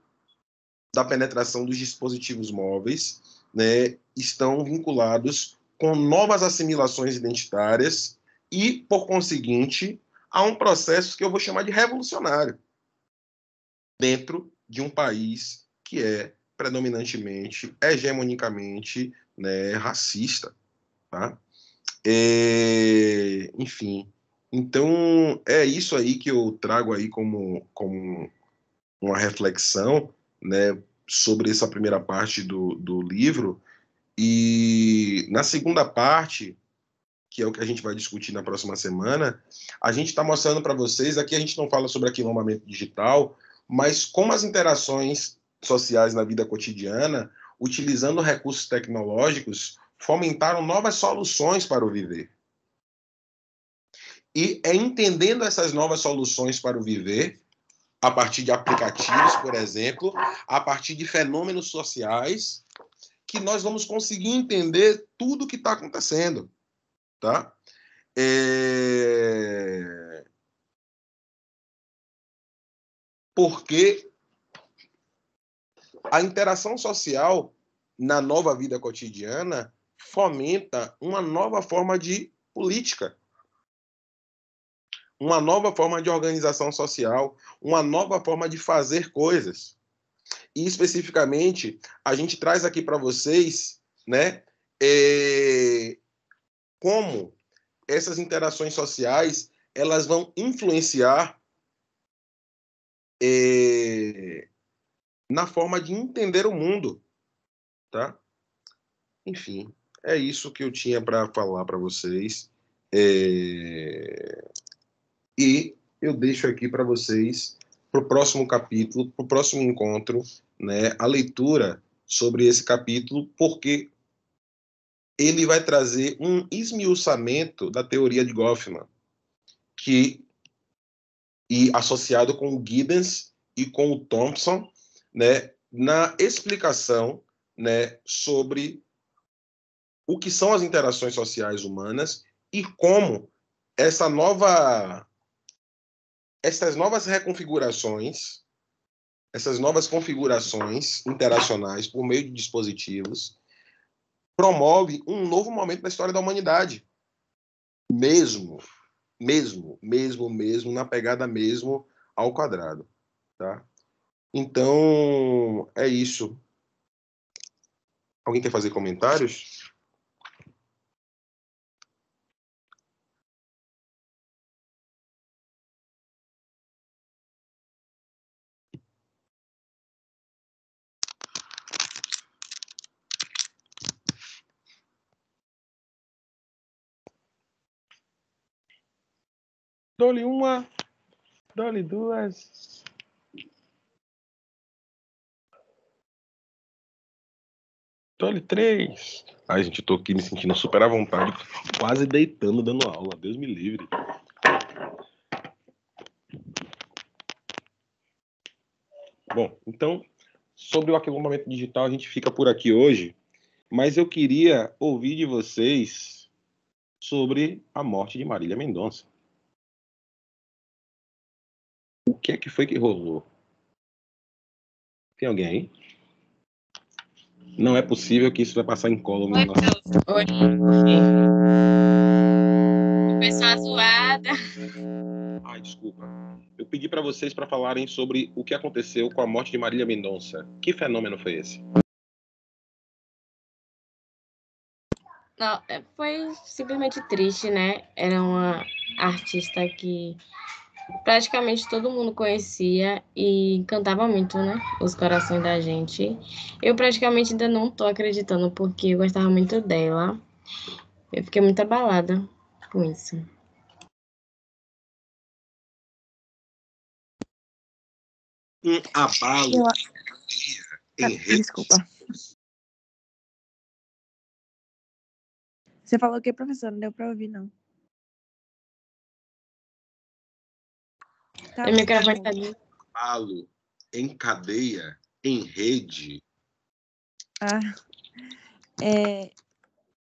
da penetração dos dispositivos móveis, né, estão vinculados com novas assimilações identitárias e, por conseguinte, a um processo que eu vou chamar de revolucionário dentro de um país que é predominantemente, hegemonicamente, né, racista, tá? Enfim, então é isso aí que eu trago aí como uma reflexão, né, sobre essa primeira parte do livro. E na segunda parte, que é o que a gente vai discutir na próxima semana, a gente está mostrando para vocês, aqui a gente não fala sobre aquilombamento digital, mas como as interações sociais na vida cotidiana, utilizando recursos tecnológicos, fomentaram novas soluções para o viver. E é entendendo essas novas soluções para o viver, a partir de aplicativos, por exemplo, a partir de fenômenos sociais, que nós vamos conseguir entender tudo o que está acontecendo, tá? Porque a interação social na nova vida cotidiana fomenta uma nova forma de política, uma nova forma de organização social, uma nova forma de fazer coisas. E, especificamente, a gente traz aqui para vocês, né, como essas interações sociais elas vão influenciar na forma de entender o mundo, tá? Enfim, é isso que eu tinha para falar para vocês. E eu deixo aqui para vocês, para o próximo capítulo, para o próximo encontro, né, a leitura sobre esse capítulo, porque ele vai trazer um esmiuçamento da teoria de Goffman, e associado com o Giddens e com o Thompson, né, na explicação, né, sobre o que são as interações sociais humanas e como essas novas reconfigurações, essas novas configurações interacionais por meio de dispositivos promove um novo momento da história da humanidade. Mesmo, na pegada mesmo ao quadrado, tá? Então, é isso. Alguém quer fazer comentários? Dou-lhe uma, dou-lhe duas. Dou-lhe três. Ai, gente, eu tô aqui me sentindo super à vontade, quase deitando, dando aula. Deus me livre. Bom, então, sobre o aquilombamento digital, a gente fica por aqui hoje, mas eu queria ouvir de vocês sobre a morte de Marília Mendonça. O que é que foi que rolou? Tem alguém aí? Não é possível que isso vai passar em colo. Oi, Oi. Começou a zoada. Ai, desculpa. Eu pedi para vocês para falarem sobre o que aconteceu com a morte de Marília Mendonça. Que fenômeno foi esse? Não, foi simplesmente triste, né? Era uma artista que praticamente todo mundo conhecia e cantava muito, né? Os corações da gente. Eu praticamente ainda não tô acreditando porque eu gostava muito dela. Eu fiquei muito abalada com isso. Um abalo Eu- em rede. Desculpa. Você falou o que, professor? Não deu pra ouvir, não. Tá O bom, microfone bom. tá ali. Abalo em cadeia, em rede.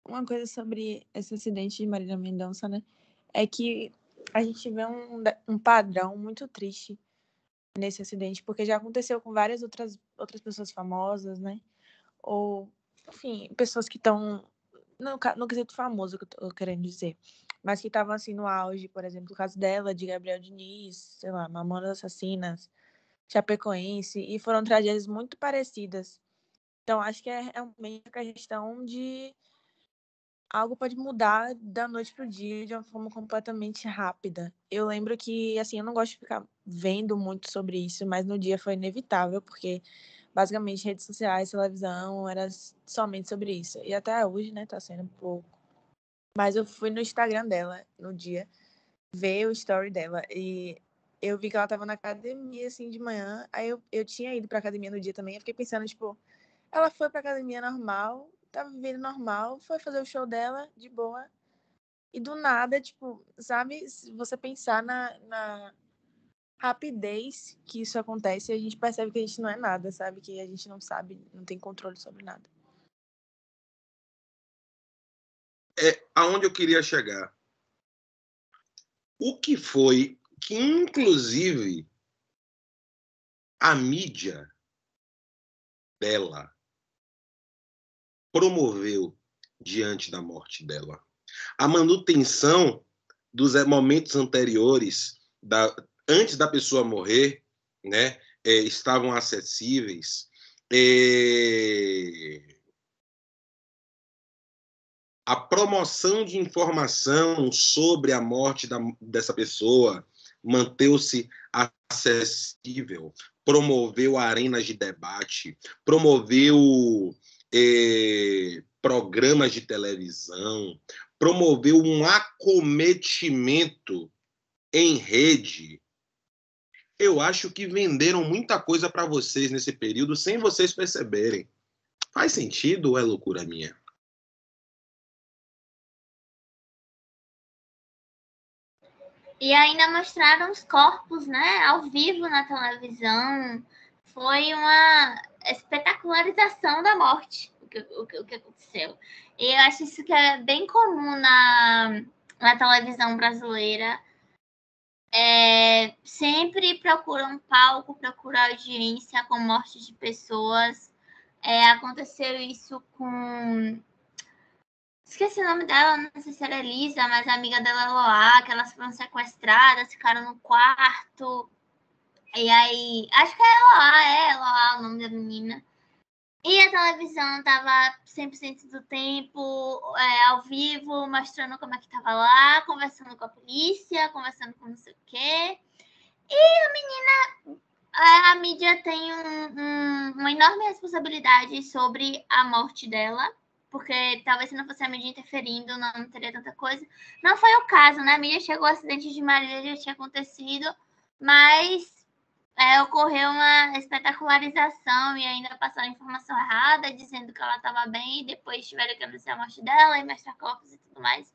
Uma coisa sobre esse acidente de Marília Mendonça, né? É que a gente vê um padrão muito triste nesse acidente, porque já aconteceu com várias outras pessoas famosas, né? Ou, enfim, pessoas que estão no quesito famoso, que eu tô querendo dizer, mas que estavam assim no auge, por exemplo, o caso dela, de Gabriel Diniz, sei lá, Mamonas Assassinas, Chapecoense, e foram tragédias muito parecidas. Então, acho que é realmente a questão de algo pode mudar da noite pro dia de uma forma completamente rápida. Eu lembro que, assim, eu não gosto de ficar vendo muito sobre isso, mas no dia foi inevitável, porque basicamente redes sociais, televisão, era somente sobre isso. E até hoje, né, tá sendo um pouco. Mas eu fui no Instagram dela no dia, ver o story dela, e eu vi que ela tava na academia, assim, de manhã. Aí eu tinha ido pra academia no dia também, eu fiquei pensando, tipo, ela foi pra academia normal, tava vivendo normal, foi fazer o show dela de boa. E do nada, tipo, sabe, se você pensar na rapidez que isso acontece, a gente percebe que a gente não é nada, sabe? Que a gente não sabe, não tem controle sobre nada. É aonde eu queria chegar. O que foi que, inclusive, a mídia dela promoveu diante da morte dela? A manutenção dos momentos anteriores, antes da pessoa morrer, né, estavam acessíveis. A promoção de informação sobre a morte dessa pessoa manteve-se acessível, promoveu arenas de debate, promoveu programas de televisão, promoveu um acometimento em rede. Eu acho que venderam muita coisa para vocês nesse período sem vocês perceberem. Faz sentido ou é loucura minha? E ainda mostraram os corpos, né, ao vivo na televisão. Foi uma espetacularização da morte, o que aconteceu. E eu acho isso que é bem comum na televisão brasileira. Sempre procura um palco, procura audiência com morte de pessoas. Aconteceu isso com... Esqueci o nome dela, não sei se era Elisa, mas a amiga dela é Loá, que elas foram sequestradas, ficaram no quarto. E aí, acho que é Loá o nome da menina. E a televisão tava 100% do tempo ao vivo, mostrando como é que tava lá, conversando com a polícia, conversando com não sei o quê. E a menina, a mídia tem uma enorme responsabilidade sobre a morte dela, porque talvez se não fosse a mídia interferindo, não teria tanta coisa. Não foi o caso, né? A mídia chegou, o acidente de Marília já tinha acontecido, mas ocorreu uma espetacularização e ainda passaram informação errada, dizendo que ela estava bem, e depois tiveram que anunciar a morte dela e mostrar corpos e tudo mais.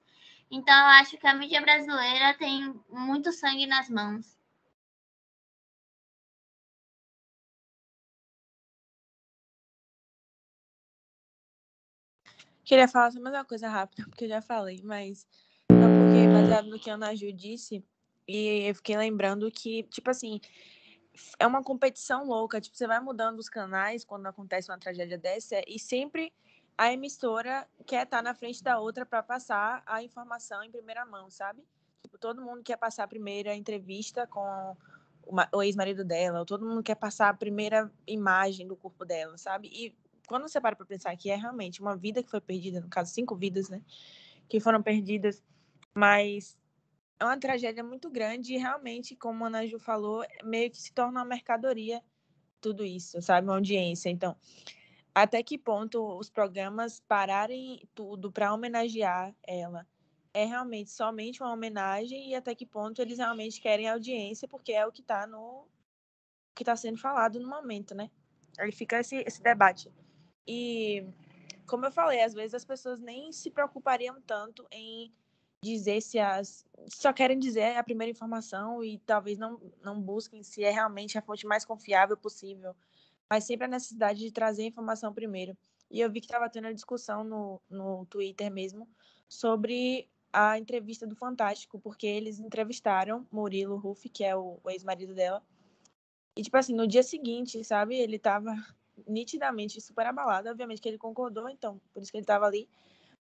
Então, eu acho que a mídia brasileira tem muito sangue nas mãos. Queria falar só mais uma coisa rápida, porque eu já falei, mas não, porque baseado no que a Ana Ju disse, e eu fiquei lembrando que, tipo assim, é uma competição louca, tipo, você vai mudando os canais quando acontece uma tragédia dessa, e sempre a emissora quer estar na frente da outra para passar a informação em primeira mão, sabe? Tipo, todo mundo quer passar a primeira entrevista com o ex-marido dela, ou todo mundo quer passar a primeira imagem do corpo dela, sabe? E quando você para pensar que é realmente uma vida que foi perdida, no caso 5 vidas, né, que foram perdidas, mas é uma tragédia muito grande e realmente, como a Ana Ju falou, meio que se torna uma mercadoria tudo isso, sabe, uma audiência. Então, até que ponto os programas pararem tudo para homenagear ela é realmente somente uma homenagem e até que ponto eles realmente querem audiência, porque é o que está sendo falado no momento, né? Aí fica esse debate. E, como eu falei, às vezes as pessoas nem se preocupariam tanto em dizer só querem dizer a primeira informação e talvez não busquem se é realmente a fonte mais confiável possível, mas sempre a necessidade de trazer a informação primeiro. E eu vi que estava tendo uma discussão no Twitter mesmo sobre a entrevista do Fantástico, porque eles entrevistaram Murilo Huff, que é o ex-marido dela, e, tipo assim, no dia seguinte, sabe, ele tava nitidamente super abalado, obviamente que ele concordou, então, por isso que ele tava ali,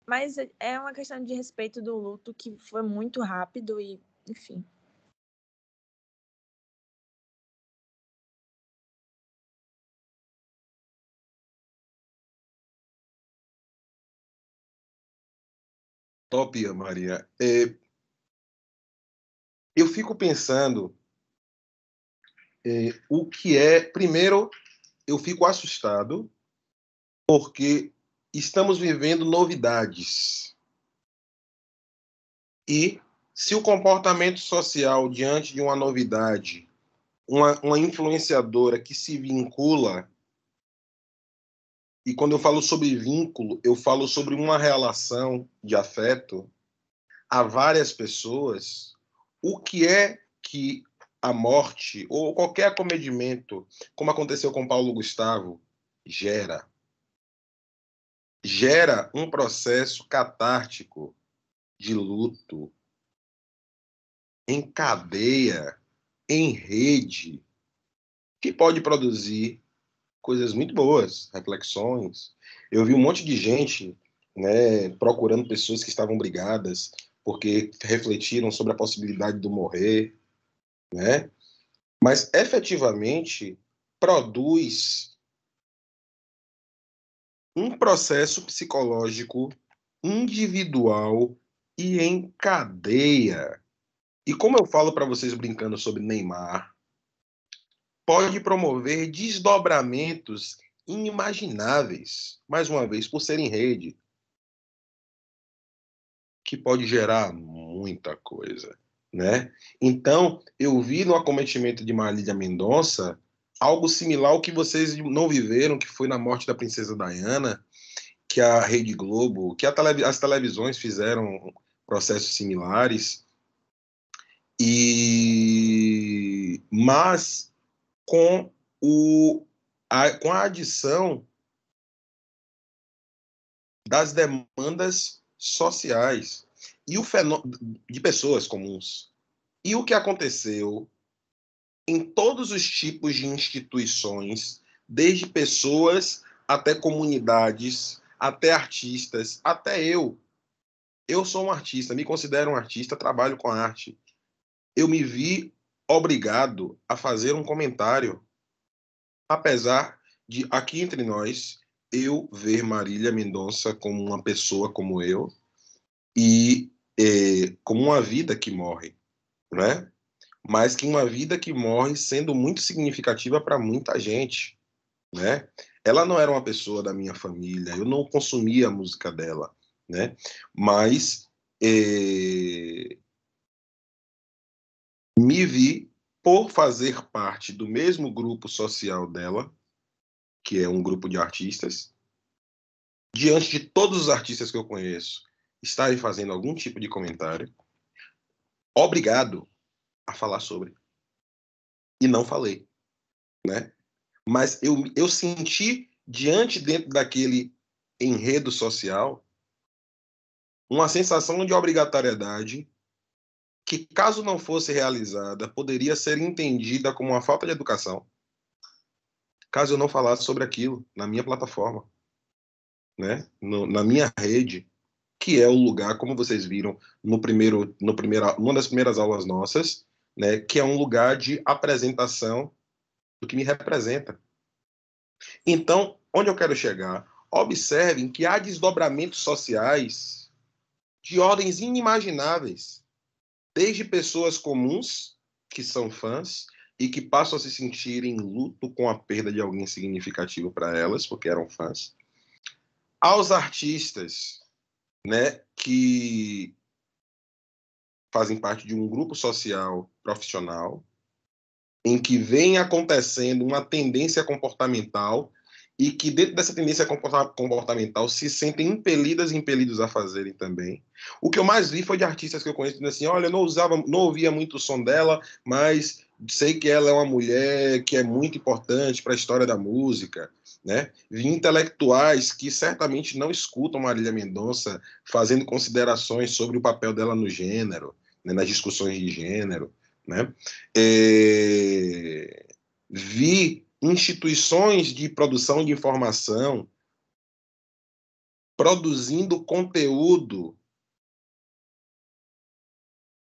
mas é uma questão de respeito do luto que foi muito rápido e, enfim. Top, Maria. Eu fico pensando o que é... Primeiro, eu fico assustado porque estamos vivendo novidades. E se o comportamento social diante de uma novidade, uma influenciadora que se vincula, e quando eu falo sobre vínculo, eu falo sobre uma relação de afeto a várias pessoas, o que é que a morte ou qualquer acomedimento, como aconteceu com Paulo Gustavo, gera? Gera um processo catártico de luto em cadeia, em rede, que pode produzir coisas muito boas, reflexões. Eu vi um monte de gente, né, procurando pessoas que estavam brigadas porque refletiram sobre a possibilidade do morrer, né? Mas efetivamente produz um processo psicológico individual e em cadeia. E como eu falo para vocês brincando sobre Neymar, pode promover desdobramentos inimagináveis, mais uma vez, por ser em rede, que pode gerar muita coisa, né? Então, eu vi no acometimento de Marília Mendonça algo similar ao que vocês não viveram, que foi na morte da princesa Diana, que a Rede Globo, que as televisões fizeram processos similares, mas com com a adição das demandas sociais e o fenômeno de pessoas comuns. E o que aconteceu em todos os tipos de instituições, desde pessoas até comunidades, até artistas, até eu. Eu sou um artista, me considero um artista, trabalho com arte. Eu me vi obrigado a fazer um comentário, apesar de, aqui entre nós, eu ver Marília Mendonça como uma pessoa como eu e como uma vida que morre, né? Mas que uma vida que morre sendo muito significativa para muita gente, né? Ela não era uma pessoa da minha família, eu não consumia a música dela, né? Mas me vi por fazer parte do mesmo grupo social dela, que é um grupo de artistas, diante de todos os artistas que eu conheço, estarem fazendo algum tipo de comentário, obrigado a falar sobre. E não falei, né? Mas eu senti, dentro daquele enredo social, uma sensação de obrigatoriedade que, caso não fosse realizada, poderia ser entendida como uma falta de educação, caso eu não falasse sobre aquilo na minha plataforma, né? Na minha rede, que é o lugar, como vocês viram uma das primeiras aulas nossas, né? Que é um lugar de apresentação do que me representa. Então, onde eu quero chegar? Observem que há desdobramentos sociais de ordens inimagináveis, desde pessoas comuns, que são fãs, e que passam a se sentir em luto com a perda de alguém significativo para elas, porque eram fãs, aos artistas, né, que fazem parte de um grupo social profissional, em que vem acontecendo uma tendência comportamental e que dentro dessa tendência comportamental se sentem impelidos a fazerem também. O que eu mais vi foi de artistas que eu conheço dizendo assim, olha, eu não ouvia muito o som dela, mas sei que ela é uma mulher que é muito importante para a história da música, né? Vi intelectuais que certamente não escutam Marília Mendonça fazendo considerações sobre o papel dela no gênero, né, nas discussões de gênero, né? Vi instituições de produção de informação produzindo conteúdo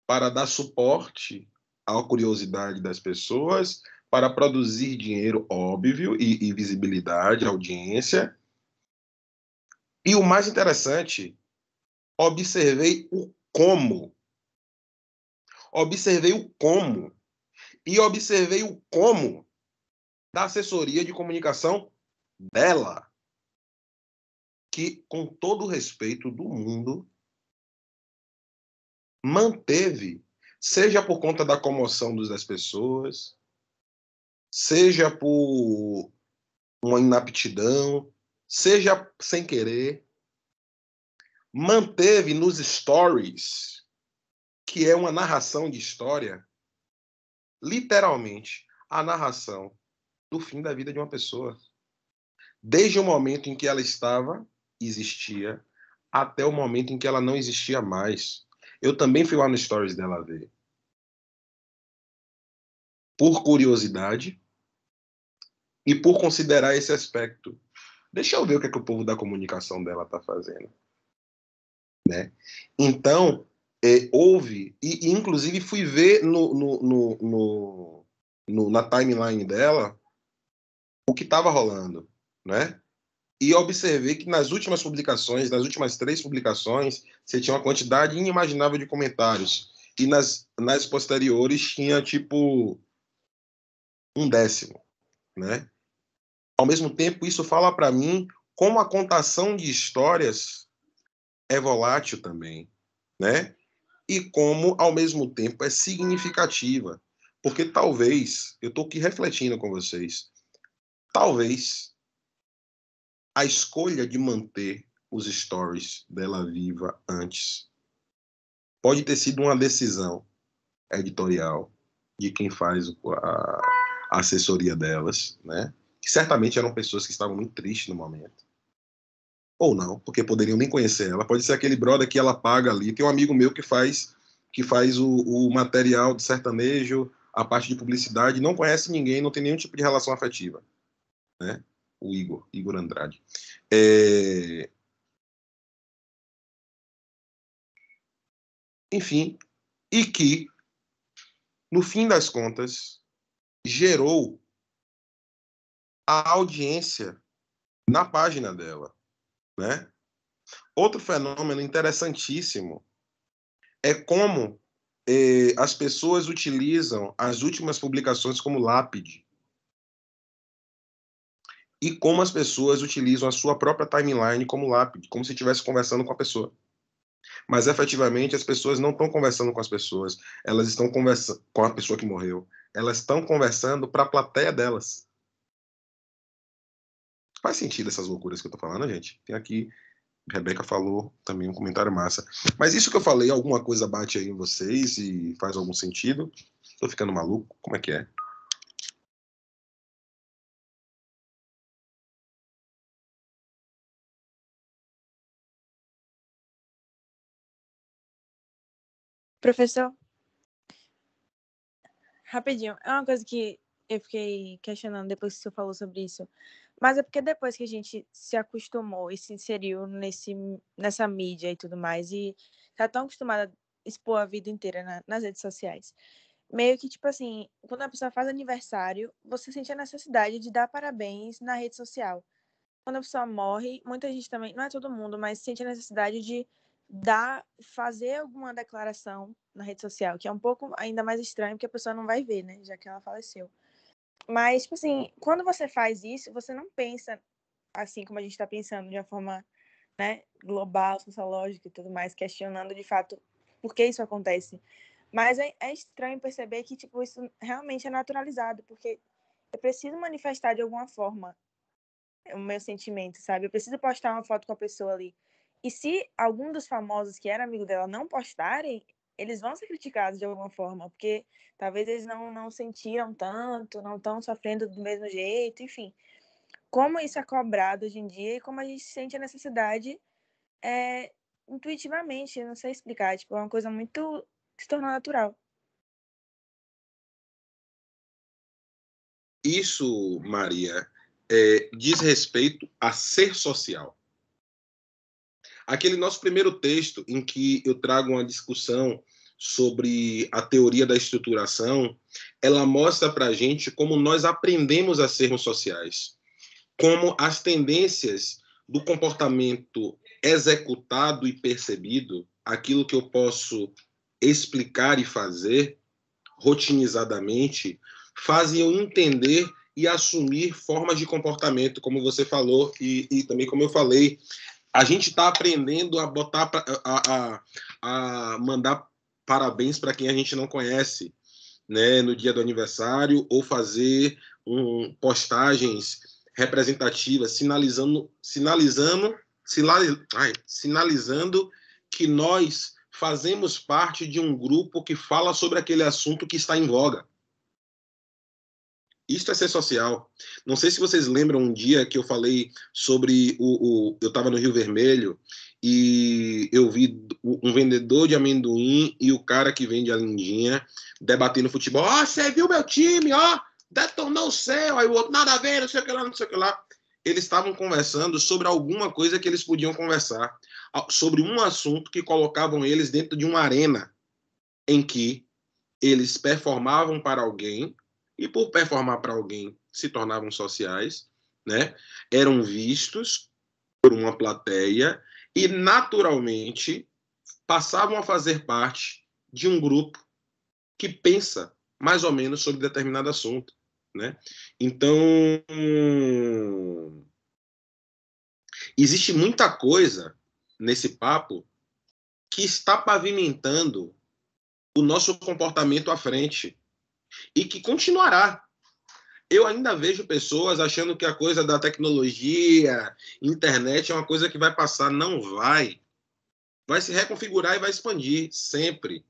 para dar suporte à curiosidade das pessoas, para produzir dinheiro, óbvio, e visibilidade, audiência. E o mais interessante, observei o como. Observei o como. E observei o como da assessoria de comunicação dela, que, com todo o respeito do mundo, manteve, seja por conta da comoção das pessoas, seja por uma inaptidão, seja sem querer, manteve nos stories, que é uma narração de história, literalmente, a narração do fim da vida de uma pessoa. Desde o momento em que ela existia, até o momento em que ela não existia mais. Eu também fui lá no stories dela ver. Por curiosidade e por considerar esse aspecto. Deixa eu ver o que é que o povo da comunicação dela está fazendo. Né? Então, houve, e inclusive fui ver na timeline dela o que estava rolando. Né? E observei que nas últimas publicações, nas últimas 3 publicações, você tinha uma quantidade inimaginável de comentários. E nas posteriores tinha, tipo, 1/10, né? Ao mesmo tempo, isso fala para mim como a contação de histórias é volátil também, né? E como, ao mesmo tempo, é significativa. Porque talvez, eu estou aqui refletindo com vocês, talvez a escolha de manter os stories dela viva antes pode ter sido uma decisão editorial de quem faz a assessoria delas, né? Que certamente eram pessoas que estavam muito tristes no momento. Ou não, porque poderiam nem conhecer ela. Pode ser aquele brother que ela paga ali. Tem um amigo meu que faz o material de sertanejo, a parte de publicidade, não conhece ninguém, não tem nenhum tipo de relação afetiva, né? O Igor Andrade. Enfim, e que, no fim das contas, gerou a audiência na página dela, né? Outro fenômeno interessantíssimo é como as pessoas utilizam as últimas publicações como lápide e como as pessoas utilizam a sua própria timeline como lápide, como se estivesse conversando com a pessoa. Mas, efetivamente, as pessoas não estão conversando com as pessoas. Elas estão conversando com a pessoa que morreu. Elas estão conversando para a plateia delas. Faz sentido essas loucuras que eu estou falando, gente? Tem aqui, Rebeca falou também um comentário massa. Mas isso que eu falei, alguma coisa bate aí em vocês e faz algum sentido? Estou ficando maluco? Como é que é? Professor, rapidinho, é uma coisa que eu fiquei questionando depois que você falou sobre isso. Mas é porque depois que a gente se acostumou e se inseriu nessa mídia e tudo mais, e tá tão acostumada a expor a vida inteira nas redes sociais, meio que, tipo assim, quando a pessoa faz aniversário, você sente a necessidade de dar parabéns na rede social. Quando a pessoa morre, muita gente também, não é todo mundo, mas sente a necessidade de fazer alguma declaração na rede social, que é um pouco ainda mais estranho, porque a pessoa não vai ver, né, já que ela faleceu. Mas, tipo assim, quando você faz isso, você não pensa assim como a gente está pensando, de uma forma, né, global, sociológica e tudo mais, questionando de fato por que isso acontece. Mas é estranho perceber que, tipo, isso realmente é naturalizado, porque eu preciso manifestar de alguma forma o meu sentimento, sabe? Eu preciso postar uma foto com a pessoa ali. E se algum dos famosos que era amigo dela não postarem, eles vão ser criticados de alguma forma, porque talvez eles não sentiram tanto, não estão sofrendo do mesmo jeito, enfim. Como isso é cobrado hoje em dia e como a gente sente a necessidade intuitivamente, não sei explicar, tipo, é uma coisa muito se tornou natural. Isso, Maria, diz respeito a ser social. Aquele nosso primeiro texto, em que eu trago uma discussão sobre a teoria da estruturação, ela mostra para a gente como nós aprendemos a sermos sociais, como as tendências do comportamento executado e percebido, aquilo que eu posso explicar e fazer rotinizadamente, fazem eu entender e assumir formas de comportamento, como você falou e também como eu falei. A gente está aprendendo a botar a mandar parabéns para quem a gente não conhece, né, no dia do aniversário, ou fazer postagens representativas, sinalizando que nós fazemos parte de um grupo que fala sobre aquele assunto que está em voga. Isso é ser social. Não sei se vocês lembram um dia que eu falei sobre eu estava no Rio Vermelho e eu vi um vendedor de amendoim e o cara que vende a lindinha debatendo futebol. Ó, você viu meu time, ó, detonou o céu. Aí o outro, nada a ver, não sei o que lá, não sei o que lá. Eles estavam conversando sobre alguma coisa que eles podiam conversar, sobre um assunto que colocavam eles dentro de uma arena em que eles performavam para alguém e por performar para alguém se tornavam sociais, né? Eram vistos por uma plateia e naturalmente passavam a fazer parte de um grupo que pensa mais ou menos sobre determinado assunto, né? Então, existe muita coisa nesse papo que está pavimentando o nosso comportamento à frente e que continuará. Eu ainda vejo pessoas achando que a coisa da tecnologia, internet, é uma coisa que vai passar. Não vai. Vai se reconfigurar e vai expandir, sempre.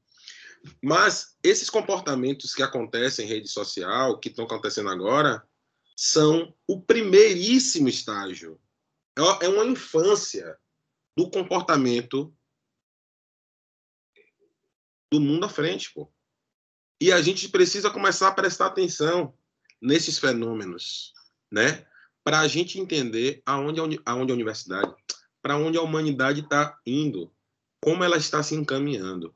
Mas esses comportamentos que acontecem em rede social, que estão acontecendo agora, são o primeiríssimo estágio. É uma infância do comportamento do mundo à frente, pô. E a gente precisa começar a prestar atenção nesses fenômenos, né? Para a gente entender aonde a universidade, para onde a humanidade está indo, como ela está se encaminhando.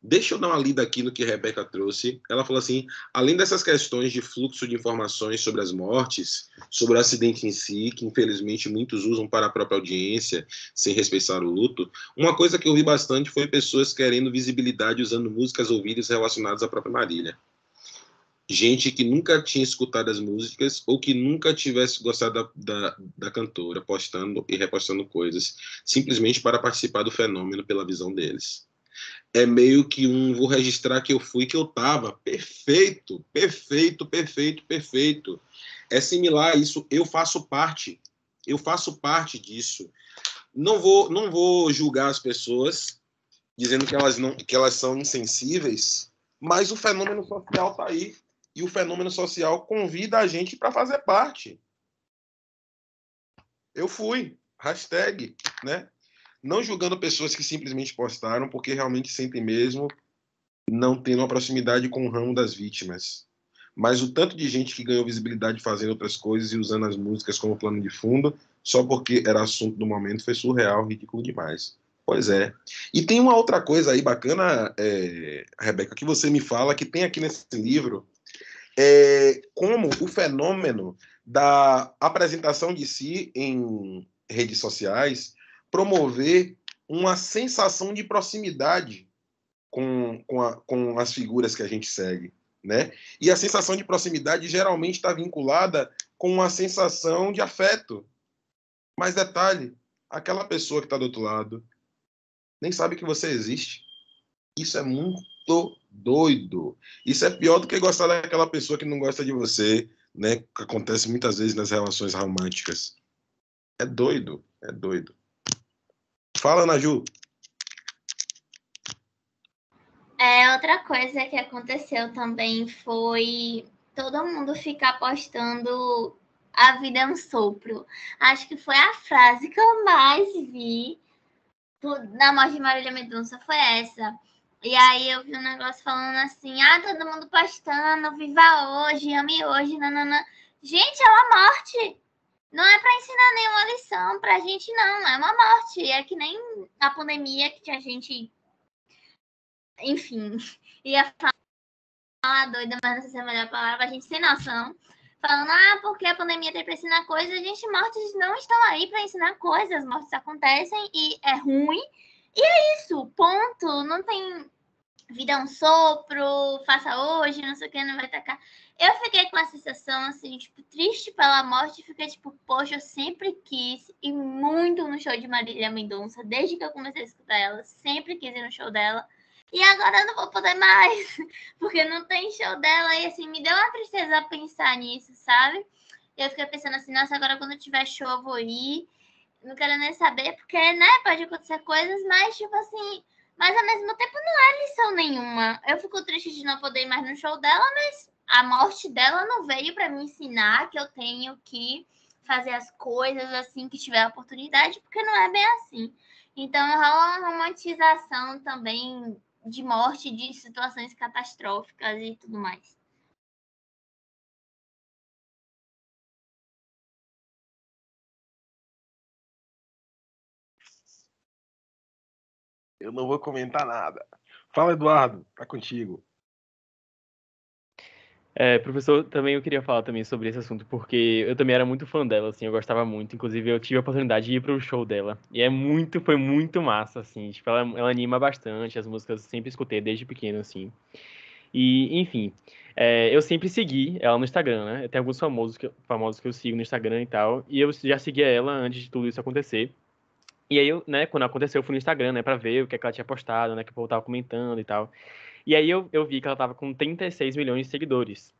Deixa eu dar uma lida aqui no que a Rebeca trouxe. Ela falou assim, além dessas questões de fluxo de informações sobre as mortes, sobre o acidente em si, que infelizmente muitos usam para a própria audiência, sem respeitar o luto, uma coisa que eu vi bastante foi pessoas querendo visibilidade usando músicas ou vídeos relacionados à própria Marília. Gente que nunca tinha escutado as músicas ou que nunca tivesse gostado da cantora, postando e repostando coisas, simplesmente para participar do fenômeno pela visão deles. É meio que vou registrar que eu fui, que eu tava. Perfeito, perfeito, perfeito, perfeito. É similar a isso. Eu faço parte disso. Não vou julgar as pessoas dizendo que elas são insensíveis, mas o fenômeno social está aí. E o fenômeno social convida a gente para fazer parte. Eu fui. Hashtag, né? Não julgando pessoas que simplesmente postaram, porque realmente sentem mesmo não tendo uma proximidade com o ramo das vítimas. Mas o tanto de gente que ganhou visibilidade fazendo outras coisas e usando as músicas como plano de fundo, só porque era assunto do momento, foi surreal, ridículo demais. Pois é. E tem uma outra coisa aí bacana, Rebeca, que você me fala, que tem aqui nesse livro, como o fenômeno da apresentação de si em redes sociais promover uma sensação de proximidade com as figuras que a gente segue, né? E a sensação de proximidade geralmente está vinculada com uma sensação de afeto. Mas detalhe, aquela pessoa que está do outro lado nem sabe que você existe. Isso é muito doido. Isso é pior do que gostar daquela pessoa que não gosta de você, né? Que acontece muitas vezes nas relações românticas. É doido, é doido. Fala, Naju. Outra coisa que aconteceu também foi todo mundo ficar postando a vida é um sopro. Acho que foi a frase que eu mais vi na morte de Marília Mendonça, foi essa. E aí eu vi um negócio falando assim, todo mundo postando, viva hoje, ame hoje, nanana. Gente, é uma morte. Não é para ensinar nenhuma lição pra gente, não. É uma morte. É que nem a pandemia que a gente... Enfim, ia falar doida, mas não sei se é a melhor palavra, a gente sem noção. Falando, porque a pandemia tem para ensinar coisas, gente, mortes não estão aí para ensinar coisas, mortes acontecem e é ruim. E é isso, ponto. Não tem vida é um sopro, faça hoje, não sei o que, não vai tacar. Eu fiquei com a sensação, assim, tipo, triste pela morte, fiquei tipo, poxa, eu sempre quis ir muito no show de Marília Mendonça, desde que eu comecei a escutar ela, sempre quis ir no show dela. E agora eu não vou poder mais, porque não tem show dela. E assim, me deu uma tristeza pensar nisso, sabe? Eu fiquei pensando assim, nossa, agora quando tiver show eu vou ir. Não quero nem saber, porque, né, pode acontecer coisas, mas, tipo assim, mas ao mesmo tempo não é lição nenhuma. Eu fico triste de não poder ir mais no show dela, mas a morte dela não veio para me ensinar que eu tenho que fazer as coisas assim que tiver a oportunidade, porque não é bem assim. Então rola uma romantização também de morte, de situações catastróficas e tudo mais. Eu não vou comentar nada. Fala, Eduardo, tá contigo. Professor, também eu queria falar também sobre esse assunto, porque eu também era muito fã dela, assim, eu gostava muito, inclusive eu tive a oportunidade de ir pro show dela, e foi muito massa, assim, tipo, ela anima bastante, as músicas eu sempre escutei desde pequeno, assim, e, enfim, eu sempre segui ela no Instagram, né, tem alguns famosos que eu sigo no Instagram e tal, e eu já seguia ela antes de tudo isso acontecer, e aí eu, né, quando aconteceu, eu fui no Instagram, né, pra ver o que é que ela tinha postado, né, que o povo tava comentando e tal, e aí eu vi que ela tava com 36 milhões de seguidores,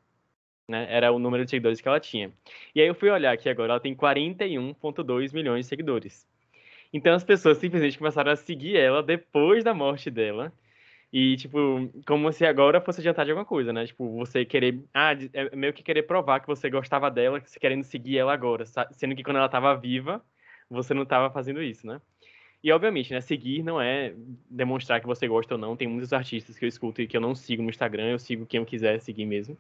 né? Era o número de seguidores que ela tinha. E aí eu fui olhar aqui agora, ela tem 41,2 milhões de seguidores. Então as pessoas simplesmente começaram a seguir ela depois da morte dela. E, tipo, como se agora fosse adiantar de alguma coisa, né? Tipo, você querer. É meio que querer provar que você gostava dela, que você querendo seguir ela agora. Sendo que quando ela tava viva, você não tava fazendo isso, né? E, obviamente, né, seguir não é demonstrar que você gosta ou não. Tem muitos artistas que eu escuto e que eu não sigo no Instagram, eu sigo quem eu quiser seguir mesmo.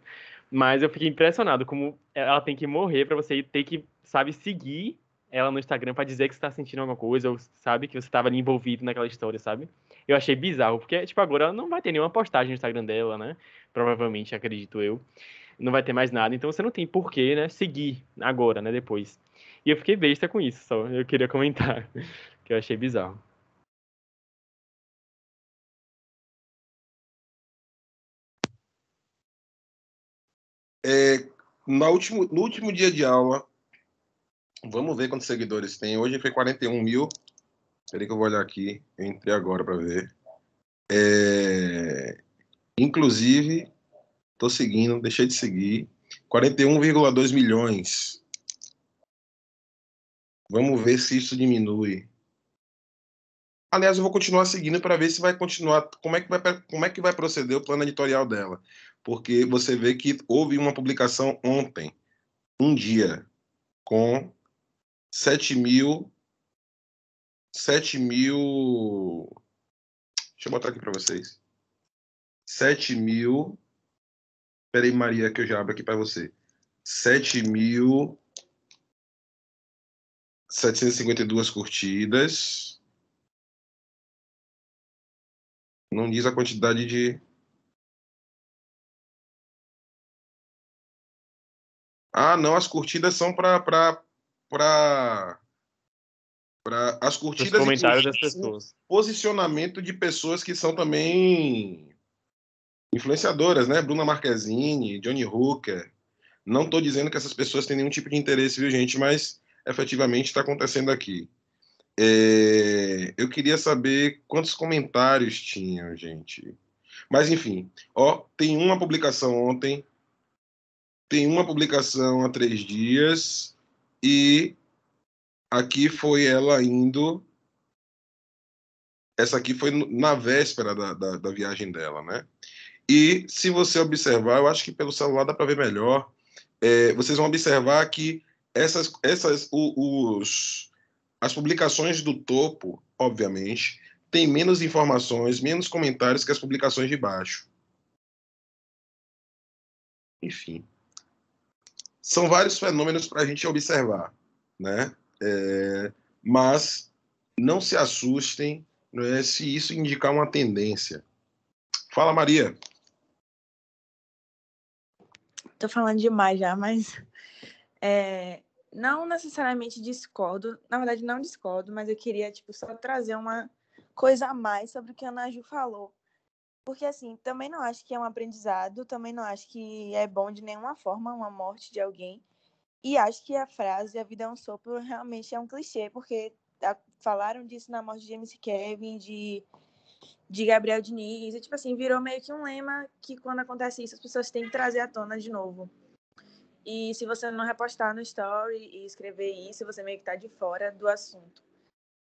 Mas eu fiquei impressionado como ela tem que morrer pra você ter que, sabe, seguir ela no Instagram pra dizer que você tá sentindo alguma coisa, ou sabe, que você tava ali envolvido naquela história, sabe? Eu achei bizarro, porque, tipo, agora ela não vai ter nenhuma postagem no Instagram dela, né? Provavelmente, acredito eu. Não vai ter mais nada, então você não tem porquê, né, seguir agora, né, depois. E eu fiquei besta com isso, só. Eu queria comentar, que eu achei bizarro. No último dia de aula, vamos ver quantos seguidores tem. Hoje foi 41 mil. Espera que eu vou olhar aqui. Eu entrei agora para ver. Inclusive, tô seguindo, deixei de seguir. 41,2 milhões. Vamos ver se isso diminui. Aliás, eu vou continuar seguindo para ver se vai continuar. Como é que vai proceder o plano editorial dela? Porque você vê que houve uma publicação ontem, um dia, com 7 mil. Deixa eu botar aqui para vocês. 7 mil. Peraí, Maria, que eu já abro aqui para você. 7.752 curtidas. Não diz a quantidade de... Ah, não, as curtidas são para as Os curtidas e comentários das curtidas, pessoas. posicionamento de pessoas que são também influenciadoras, né? Bruna Marquezine, Johnny Hooker. Não estou dizendo que essas pessoas têm nenhum tipo de interesse, viu, gente? Mas efetivamente está acontecendo aqui. Eu queria saber quantos comentários tinham, gente. Mas, enfim, ó, tem uma publicação ontem, tem uma publicação há 3 dias, e aqui foi ela indo. Essa aqui foi na véspera da viagem dela, né? E se você observar, eu acho que pelo celular dá para ver melhor. Vocês vão observar que as publicações do topo, obviamente, têm menos informações, menos comentários que as publicações de baixo. Enfim, são vários fenômenos para a gente observar, né? Mas não se assustem, né, se isso indicar uma tendência. Fala, Maria. Tô falando demais já, mas não necessariamente discordo. Na verdade, não discordo, mas eu queria só trazer uma coisa a mais sobre o que a Ana Ju falou. Porque, assim, também não acho que é um aprendizado, também não acho que é bom de nenhuma forma uma morte de alguém. E acho que a frase "a vida é um sopro" realmente é um clichê, porque falaram disso na morte de MC Kevin, de Gabriel Diniz, e, assim, virou meio que um lema que quando acontece isso, as pessoas têm que trazer à tona de novo. E se você não repostar no story e escrever isso, você meio que tá de fora do assunto.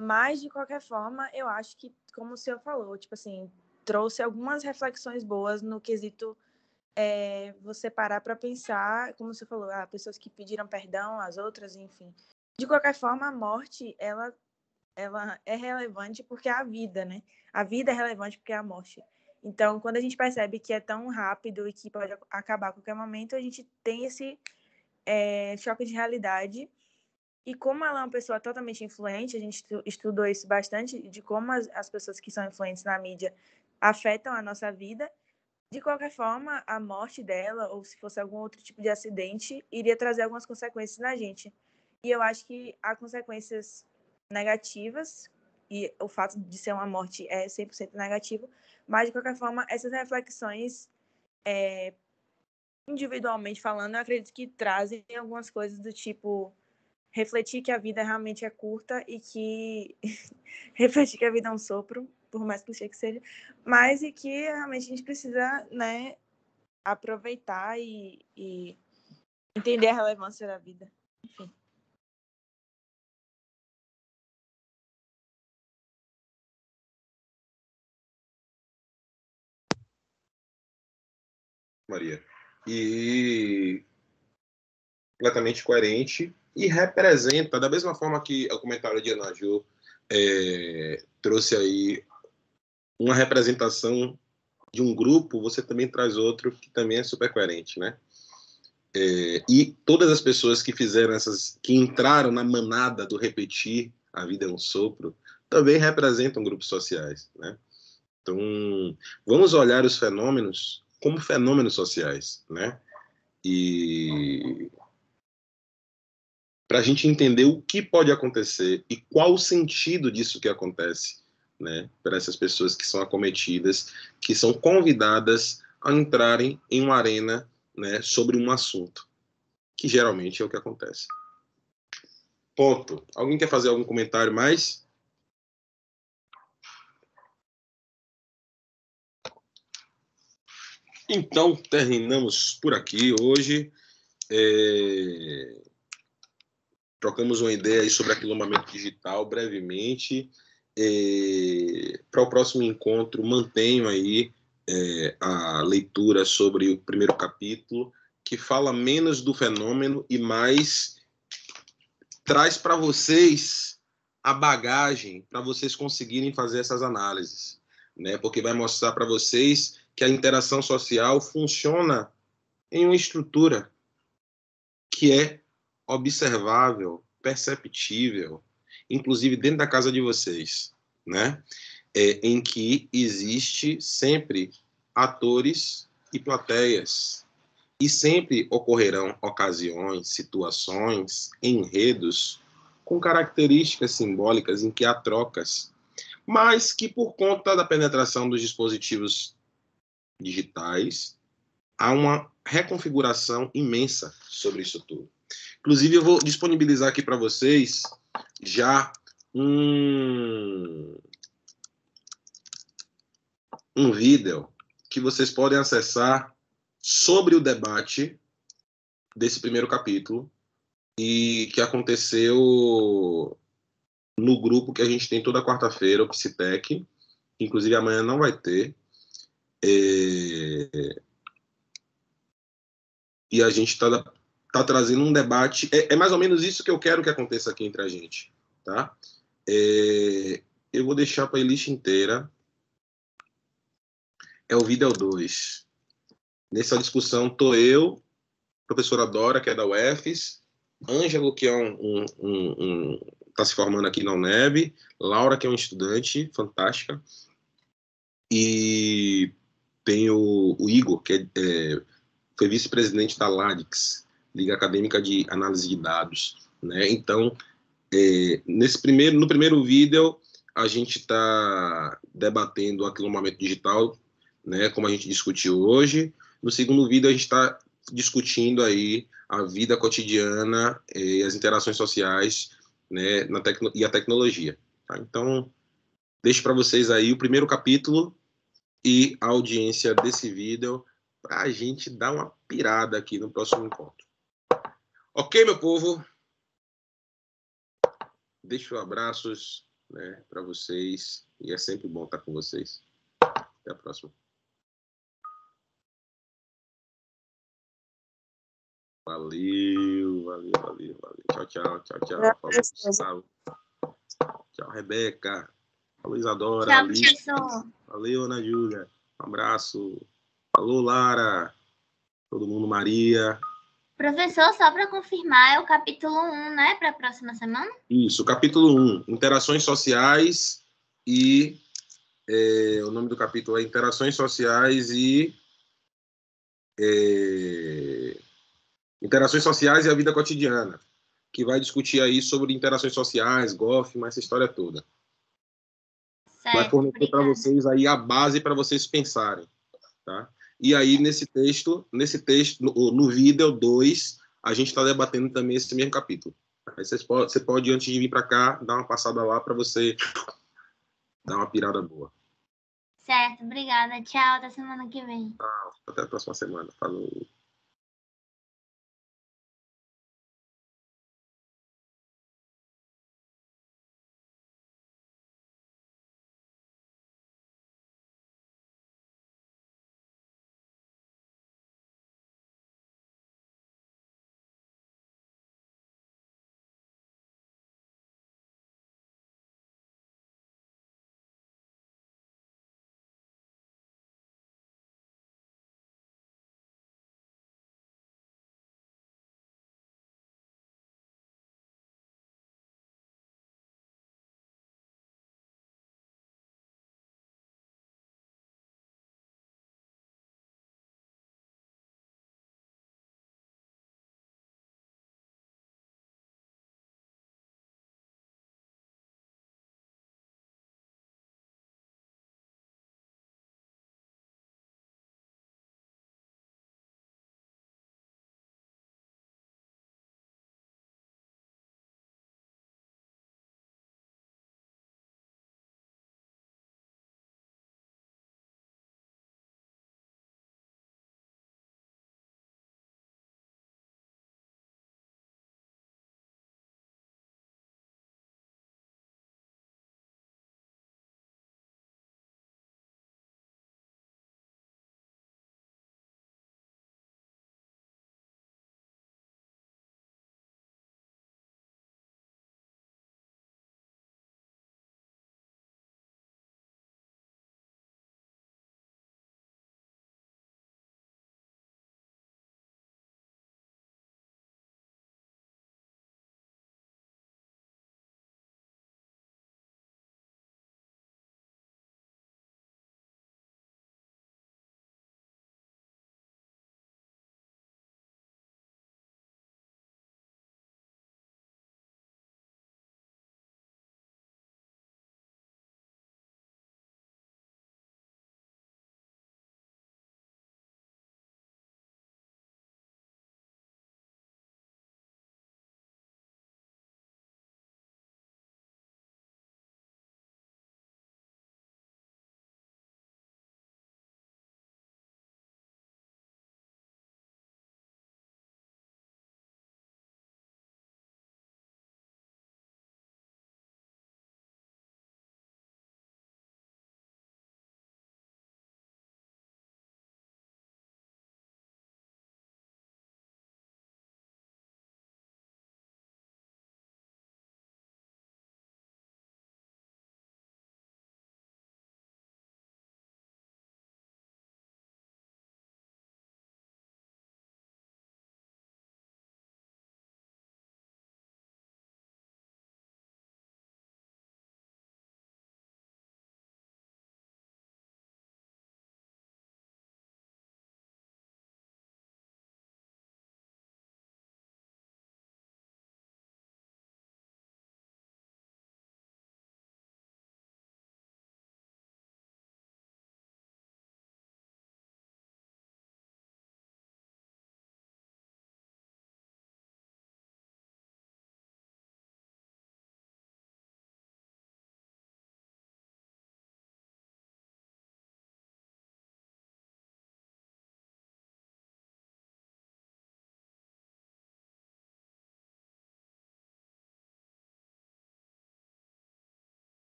Mas, de qualquer forma, eu acho que, como o senhor falou, assim, trouxe algumas reflexões boas no quesito você parar para pensar, como você falou, pessoas que pediram perdão às outras, enfim. De qualquer forma, a morte, ela é relevante porque é a vida, né? A vida é relevante porque é a morte. Então, quando a gente percebe que é tão rápido e que pode acabar a qualquer momento, a gente tem esse choque de realidade. E como ela é uma pessoa totalmente influente, a gente estudou isso bastante, de como as pessoas que são influentes na mídia afetam a nossa vida. De qualquer forma, a morte dela, ou se fosse algum outro tipo de acidente, iria trazer algumas consequências na gente. E eu acho que há consequências negativas, e o fato de ser uma morte é 100% negativo, mas, de qualquer forma, essas reflexões, individualmente falando, eu acredito que trazem algumas coisas do tipo refletir que a vida realmente é curta e que refletir que a vida é um sopro, por mais clichê que seja, mas e que realmente a gente precisa, né, aproveitar e entender a relevância da vida. Enfim. Maria. E completamente coerente e representa, da mesma forma que o comentário de Ana Ju trouxe aí uma representação de um grupo, você também traz outro que também é super coerente, né? E todas as pessoas que fizeram que entraram na manada do repetir "a vida é um sopro", também representam grupos sociais, né? Então, vamos olhar os fenômenos como fenômenos sociais, né? E para a gente entender o que pode acontecer e qual o sentido disso que acontece, né? Para essas pessoas que são acometidas, que são convidadas a entrarem em uma arena, né, sobre um assunto, que geralmente é o que acontece. Ponto. Alguém quer fazer algum comentário mais? Então, terminamos por aqui hoje. Trocamos uma ideia aí sobre aquilombamento digital brevemente. Para o próximo encontro, mantenho aí a leitura sobre o primeiro capítulo, que fala menos do fenômeno e mais traz para vocês a bagagem para vocês conseguirem fazer essas análises, né? Porque vai mostrar para vocês que a interação social funciona em uma estrutura que é observável, perceptível, inclusive dentro da casa de vocês, né? em que existe sempre atores e plateias. E sempre ocorrerão ocasiões, situações, enredos com características simbólicas em que há trocas, mas que por conta da penetração dos dispositivos digitais, há uma reconfiguração imensa sobre isso tudo. Inclusive, eu vou disponibilizar aqui para vocês já um vídeo que vocês podem acessar sobre o debate desse primeiro capítulo e que aconteceu no grupo que a gente tem toda quarta-feira, o Psitec, que inclusive amanhã não vai ter. E a gente está trazendo um debate. É mais ou menos isso que eu quero que aconteça aqui entre a gente. Tá? Eu vou deixar a playlist inteira. É o vídeo 2. Nessa discussão estou eu, professora Dora, que é da UFES, Ângelo, que é está se formando aqui na UNEB, Laura, que é uma estudante fantástica, e tem o Igor, que foi vice-presidente da LADIX, Liga Acadêmica de Análise de Dados. Né? Então, no primeiro vídeo, a gente está debatendo o aquilombamento digital, né, como a gente discutiu hoje. No segundo vídeo, a gente está discutindo aí a vida cotidiana e as interações sociais, né, e a tecnologia. Tá? Então, deixo para vocês aí o primeiro capítulo e a audiência desse vídeo para a gente dar uma pirada aqui no próximo encontro. Ok, meu povo? Deixo abraços, né, para vocês e é sempre bom estar com vocês. Até a próxima. Valeu. Tchau. Falou, Gustavo. Tchau, Rebeca. Falou, Isadora. Tchau, professor. Valeu, Ana Júlia. Um abraço. Falou, Lara. Todo mundo, Maria. Professor, só para confirmar, é o capítulo 1, né? Para a próxima semana? Isso, capítulo 1. Interações sociais e... o nome do capítulo é Interações Sociais e... Interações Sociais e a Vida Cotidiana, que vai discutir aí sobre interações sociais, Goffman, essa história toda. Certo, vai fornecer para vocês aí a base para vocês pensarem, tá? E aí, nesse texto, no vídeo 2, a gente está debatendo também esse mesmo capítulo. Aí você pode, antes de vir para cá, dar uma passada lá para você dar uma pirada boa. Certo, obrigada. Tchau, até semana que vem. Até a próxima semana. Falou.